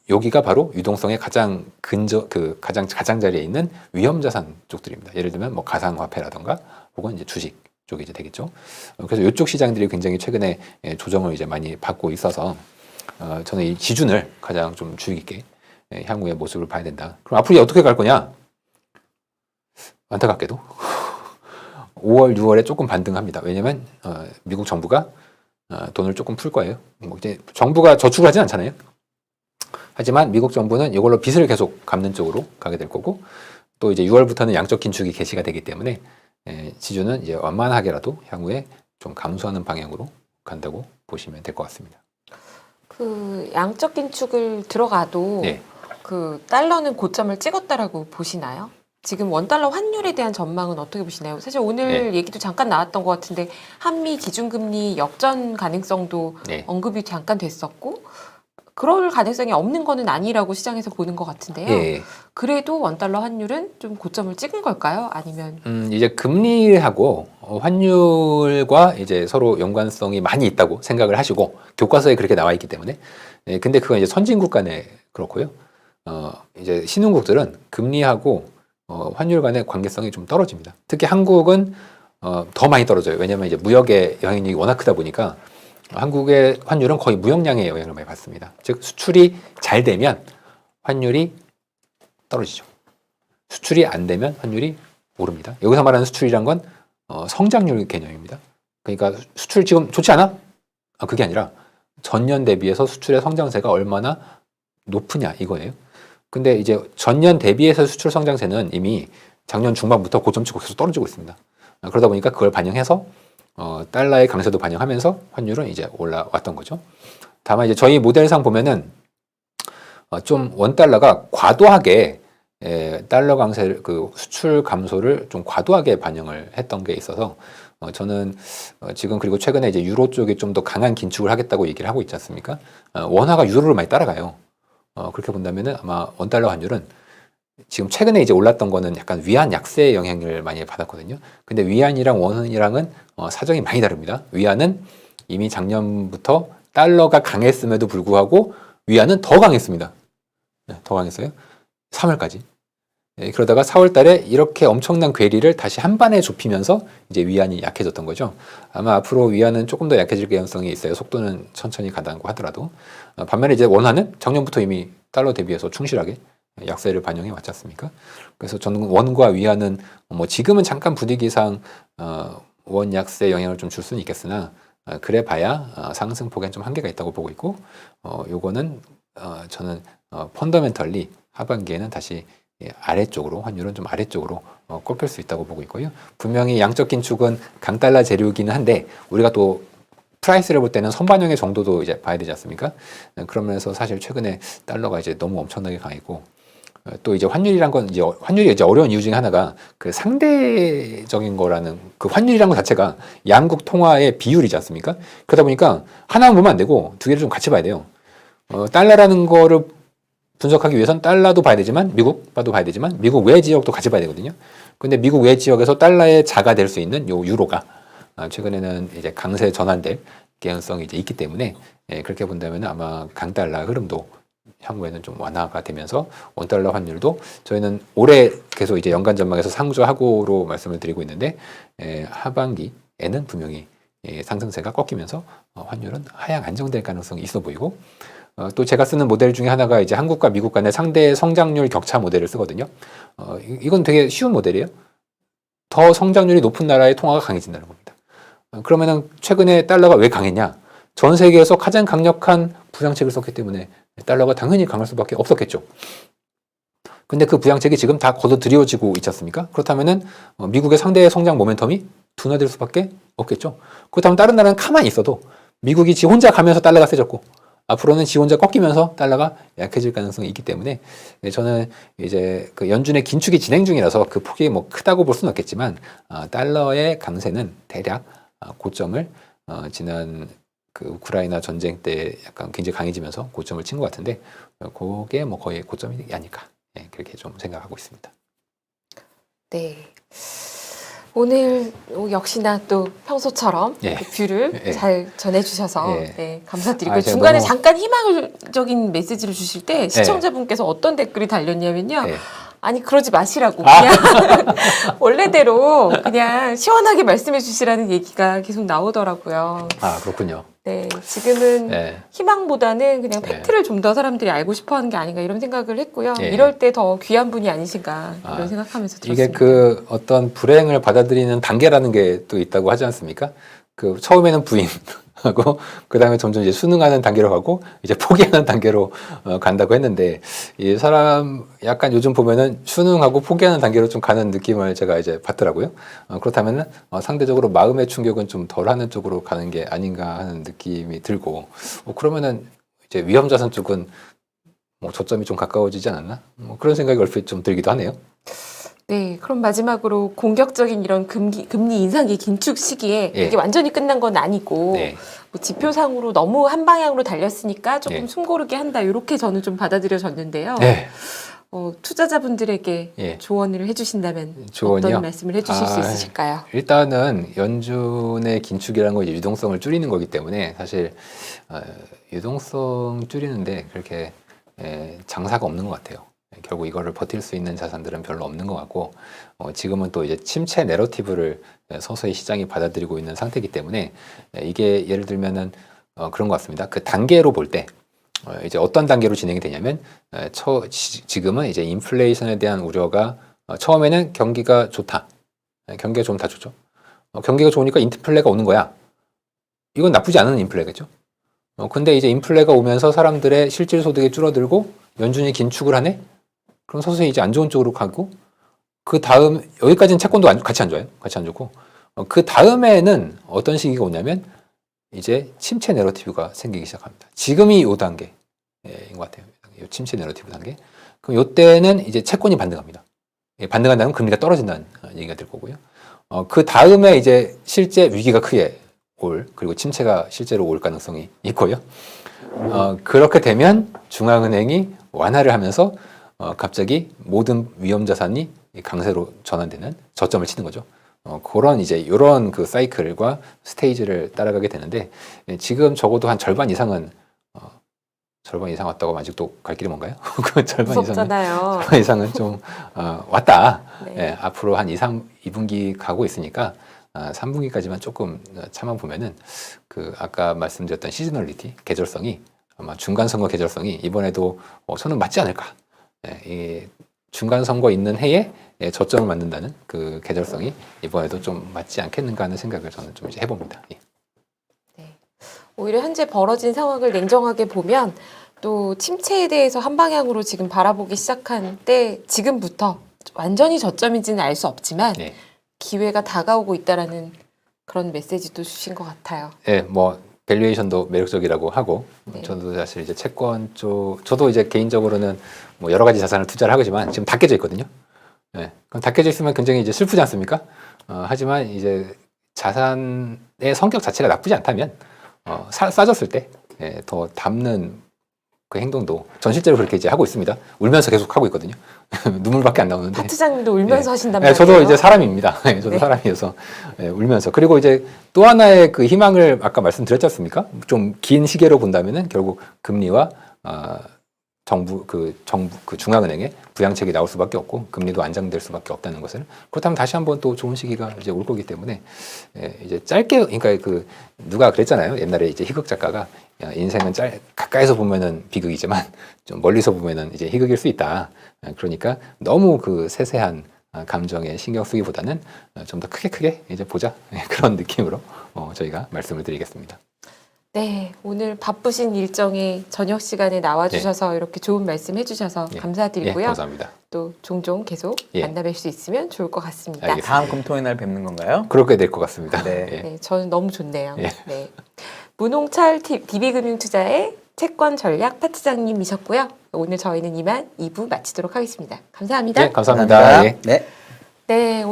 여기가 바로 유동성의 가장 가장자리에 있는 위험자산 쪽들입니다. 예를 들면 뭐 가상화폐라던가 혹은 이제 주식 쪽이 이제 되겠죠. 그래서 이쪽 시장들이 굉장히 최근에 조정을 이제 많이 받고 있어서 저는 이 지준을 가장 좀 주의 깊게 향후의 모습을 봐야 된다. 그럼 앞으로 어떻게 갈 거냐? 안타깝게도 5월, 6월에 조금 반등합니다. 왜냐면 미국 정부가 돈을 조금 풀 거예요. 뭐 이제 정부가 저축을 하진 않잖아요. 하지만 미국 정부는 이걸로 빚을 계속 갚는 쪽으로 가게 될 거고 또 이제 6월부터는 양적 긴축이 개시가 되기 때문에 지준은 이제 완만하게라도 향후에 좀 감소하는 방향으로 간다고 보시면 될 것 같습니다. 그 양적 긴축을 들어가도 네. 그 달러는 고점을 찍었다라고 보시나요? 지금 원달러 환율에 대한 전망은 어떻게 보시나요? 사실 오늘 얘기도 잠깐 나왔던 것 같은데 한미 기준금리 역전 가능성도 언급이 잠깐 됐었고 그럴 가능성이 없는 거는 아니라고 시장에서 보는 것 같은데요. 그래도 원달러 환율은 좀 고점을 찍은 걸까요? 아니면 이제 금리하고 환율과 이제 서로 연관성이 많이 있다고 생각을 하시고 교과서에 그렇게 나와 있기 때문에 근데 그건 이제 선진국 간에 그렇고요. 이제 신흥국들은 금리하고 환율 간의 관계성이 좀 떨어집니다. 특히 한국은 더 많이 떨어져요. 왜냐하면 이제 무역의 영향력이 워낙 크다 보니까 한국의 환율은 거의 무역량의 영향을 많이 받습니다. 즉 수출이 잘 되면 환율이 떨어지죠. 수출이 안 되면 환율이 오릅니다. 여기서 말하는 수출이란 건 성장률 개념입니다. 그러니까 수출 지금 좋지 않아? 그게 아니라 전년 대비해서 수출의 성장세가 얼마나 높으냐 이거예요. 근데 이제 전년 대비해서 수출 성장세는 이미 작년 중반부터 고점 치고 계속 떨어지고 있습니다. 그러다 보니까 그걸 반영해서 달러의 강세도 반영하면서 환율은 이제 올라왔던 거죠. 다만 이제 저희 모델상 보면은 좀 원달러가 과도하게 달러 강세 그 수출 감소를 좀 과도하게 반영을 했던 게 있어서 저는 지금 그리고 최근에 이제 유로 쪽에 좀 더 강한 긴축을 하겠다고 얘기를 하고 있지 않습니까? 원화가 유로를 많이 따라가요. 그렇게 본다면은 아마 원달러 환율은 지금 최근에 이제 올랐던 거는 약간 위안 약세의 영향을 많이 받았거든요. 근데 위안이랑 원이랑은 사정이 많이 다릅니다. 위안은 이미 작년부터 달러가 강했음에도 불구하고 위안은 더 강했습니다. 네, 더 강했어요. 3월까지. 네, 그러다가 4월 달에 이렇게 엄청난 괴리를 다시 한 반에 좁히면서 이제 위안이 약해졌던 거죠. 아마 앞으로 위안은 조금 더 약해질 가능성이 있어요. 속도는 천천히 간다고 하더라도. 반면에 이제 원화는 작년부터 이미 달러 대비해서 충실하게 약세를 반영해 왔지 않습니까? 그래서 저는 원과 위안은 뭐 지금은 잠깐 분위기상 원 약세 영향을 좀 줄 수는 있겠으나 그래 봐야 상승폭엔 좀 한계가 있다고 보고 있고 요거는 저는 펀더멘털리 하반기에는 다시 아래쪽으로 환율은 좀 아래쪽으로 꺾일 수 있다고 보고 있고요. 분명히 양적 긴축은 강달러 재료이기는 한데 우리가 또 프라이스를 볼 때는 선반영의 정도도 이제 봐야 되지 않습니까? 그러면서 사실 최근에 달러가 이제 너무 엄청나게 강했고 또 이제 환율이란 건 이제 환율이 이제 어려운 이유 중에 하나가 그 상대적인 거라는 그 환율이란 것 자체가 양국 통화의 비율이지 않습니까? 그러다 보니까 하나만 보면 안 되고 두 개를 좀 같이 봐야 돼요. 달러라는 거를 분석하기 위해선 달러도 봐야 되지만 미국 봐도 봐야 되지만 미국 외 지역도 같이 봐야 되거든요. 근데 미국 외 지역에서 달러의 자가 될 수 있는 요 유로가 최근에는 이제 강세 전환될 개연성이 이제 있기 때문에 그렇게 본다면 아마 강달러 흐름도 향후에는 좀 완화가 되면서 원달러 환율도 저희는 올해 계속 이제 연간 전망에서 상주하고로 말씀을 드리고 있는데 하반기에는 분명히 상승세가 꺾이면서 환율은 하향 안정될 가능성이 있어 보이고 또 제가 쓰는 모델 중에 하나가 이제 한국과 미국 간의 상대 성장률 격차 모델을 쓰거든요. 이건 되게 쉬운 모델이에요. 더 성장률이 높은 나라의 통화가 강해진다는 겁니다. 그러면은 최근에 달러가 왜 강했냐? 전 세계에서 가장 강력한 부양책을 썼기 때문에 달러가 당연히 강할 수밖에 없었겠죠. 근데 그 부양책이 지금 다 걷어들여지고 있지 않습니까? 그렇다면은 미국의 상대 성장 모멘텀이 둔화될 수밖에 없겠죠. 그렇다면 다른 나라는 가만히 있어도 미국이 지 혼자 가면서 달러가 세졌고 앞으로는 지 혼자 꺾이면서 달러가 약해질 가능성이 있기 때문에 저는 이제 그 연준의 긴축이 진행 중이라서 그 폭이 뭐 크다고 볼 수는 없겠지만 달러의 강세는 대략 고점을 지난 그 우크라이나 전쟁 때 약간 굉장히 강해지면서 고점을 친 것 같은데 그게 뭐 거의 고점이 아닐까 그렇게 좀 생각하고 있습니다. 네. 오늘 역시나 또 평소처럼 그 뷰를 잘 전해주셔서 감사드리고요. 중간에 너무... 잠깐 희망적인 메시지를 주실 때 시청자분께서 어떤 댓글이 달렸냐면요. 아니 그러지 마시라고 그냥 원래대로 그냥 시원하게 말씀해 주시라는 얘기가 계속 나오더라고요. 그렇군요. 네, 지금은 희망보다는 그냥 팩트를 좀 더 사람들이 알고 싶어하는 게 아닌가 이런 생각을 했고요. 이럴 때 더 귀한 분이 아니신가 이런 생각하면서 들었습니다. 이게 그 어떤 불행을 받아들이는 단계라는 게 또 있다고 하지 않습니까? 그 처음에는 부인하고 그 다음에 점점 이제 수능하는 단계로 가고 이제 포기하는 단계로 간다고 했는데 이 사람 약간 요즘 보면은 수능하고 포기하는 단계로 좀 가는 느낌을 제가 이제 받더라고요. 그렇다면은 상대적으로 마음의 충격은 좀 덜하는 쪽으로 가는 게 아닌가 하는 느낌이 들고 그러면은 이제 위험자산 쪽은 뭐 저점이 좀 가까워지지 않았나? 뭐 그런 생각이 얼핏 좀 들기도 하네요. 네, 그럼 마지막으로 공격적인 이런 금리 인상기 긴축 시기에 이게 완전히 끝난 건 아니고 뭐 지표상으로 너무 한 방향으로 달렸으니까 조금 숨고르게 한다 이렇게 저는 좀 받아들여졌는데요. 투자자분들에게 조언을 해주신다면 조언이요? 어떤 말씀을 해주실 수 있으실까요? 일단은 연준의 긴축이라는 건 유동성을 줄이는 거기 때문에 사실 유동성 줄이는데 그렇게 장사가 없는 것 같아요. 결국 이거를 버틸 수 있는 자산들은 별로 없는 것 같고 지금은 또 이제 침체 내러티브를 서서히 시장이 받아들이고 있는 상태이기 때문에 이게 예를 들면은 그런 것 같습니다. 그 단계로 볼 때 이제 어떤 단계로 진행이 되냐면 지금은 이제 인플레이션에 대한 우려가 처음에는 경기가 좋다. 경기가 좋으면 다 좋죠. 경기가 좋으니까 인플레가 오는 거야. 이건 나쁘지 않은 인플레겠죠. 근데 이제 인플레가 오면서 사람들의 실질 소득이 줄어들고 연준이 긴축을 하네? 그럼 서서히 이제 안 좋은 쪽으로 가고, 그 다음, 여기까지는 채권도 같이 안 좋아요. 같이 안 좋고. 그 다음에는 어떤 시기가 오냐면, 이제 침체 내러티브가 생기기 시작합니다. 지금이 요 단계인 것 같아요. 요 침체 내러티브 단계. 그럼 요 때는 이제 채권이 반등합니다. 반등한다면 금리가 떨어진다는 얘기가 될 거고요. 그 다음에 이제 실제 위기가 크게 그리고 침체가 실제로 올 가능성이 있고요. 그렇게 되면 중앙은행이 완화를 하면서 갑자기 모든 위험 자산이 강세로 전환되는 저점을 치는 거죠. 그런 이제 이런 그 사이클과 스테이지를 따라가게 되는데, 지금 적어도 한 절반 이상은 왔다고 하면 아직도 갈 길이 먼가요? 그 절반 이상은 좀 왔다. 네. 예, 앞으로 한 2분기 가고 있으니까 3분기까지만 조금 참아보면은 그 아까 말씀드렸던 시즈널리티, 계절성이 아마 중간 선거 계절성이 이번에도 저는 맞지 않을까. 예, 이 중간 선거 있는 해에 저점을 만든다는 그 계절성이 이번에도 좀 맞지 않겠는가 하는 생각을 저는 좀 이제 해봅니다. 예. 네. 오히려 현재 벌어진 상황을 냉정하게 보면 또 침체에 대해서 한 방향으로 지금 바라보기 시작한 때 지금부터 완전히 저점인지는 알 수 없지만 네. 기회가 다가오고 있다라는 그런 메시지도 주신 것 같아요. 네, 뭐 밸류에이션도 매력적이라고 하고, 네. 저도 사실 이제 채권 쪽, 저도 이제 개인적으로는 뭐 여러 가지 자산을 투자를 하지만 지금 다 깨져 있거든요. 네, 그럼 다 깨져 있으면 굉장히 이제 슬프지 않습니까? 하지만 이제 자산의 성격 자체가 나쁘지 않다면 싸졌을 때 더 담는 그 행동도 전 실제로 그렇게 이제 하고 있습니다. 울면서 계속 하고 있거든요. 눈물밖에 안 나오는데. 파트장님도 울면서 하신단 네, 말이에요. 저도 이제 사람입니다. 저도 네. 사람이어서 울면서. 그리고 이제 또 하나의 그 희망을 아까 말씀드렸지 않습니까? 좀 긴 시계로 본다면은 결국 금리와 정부 중앙은행의 부양책이 나올 수밖에 없고 금리도 안정될 수밖에 없다는 것을, 그렇다면 다시 한번 또 좋은 시기가 이제 올 거기 때문에 이제 짧게, 그러니까 그 누가 그랬잖아요. 옛날에 이제 희극 작가가 인생은 가까이서 보면은 비극이지만 좀 멀리서 보면은 이제 희극일 수 있다. 그러니까 너무 그 세세한 감정에 신경 쓰기보다는 좀 더 크게 이제 보자. 그런 느낌으로 저희가 말씀을 드리겠습니다. 네, 오늘 바쁘신 일정에 저녁 시간에 나와주셔서 이렇게 좋은 말씀 해주셔서 감사드리고요. 감사합니다. 또 종종 계속 만나뵐 수 있으면 좋을 것 같습니다. 알겠습니다. 다음 금토일 날 뵙는 건가요? 그렇게 될 것 같습니다. 네. 네, 저는 너무 좋네요. 네. 문홍철 DB금융투자의 채권 전략 파트장님이셨고요. 오늘 저희는 이만 2부 마치도록 하겠습니다. 감사합니다. 감사합니다. 감사합니다. 네. 네, 오늘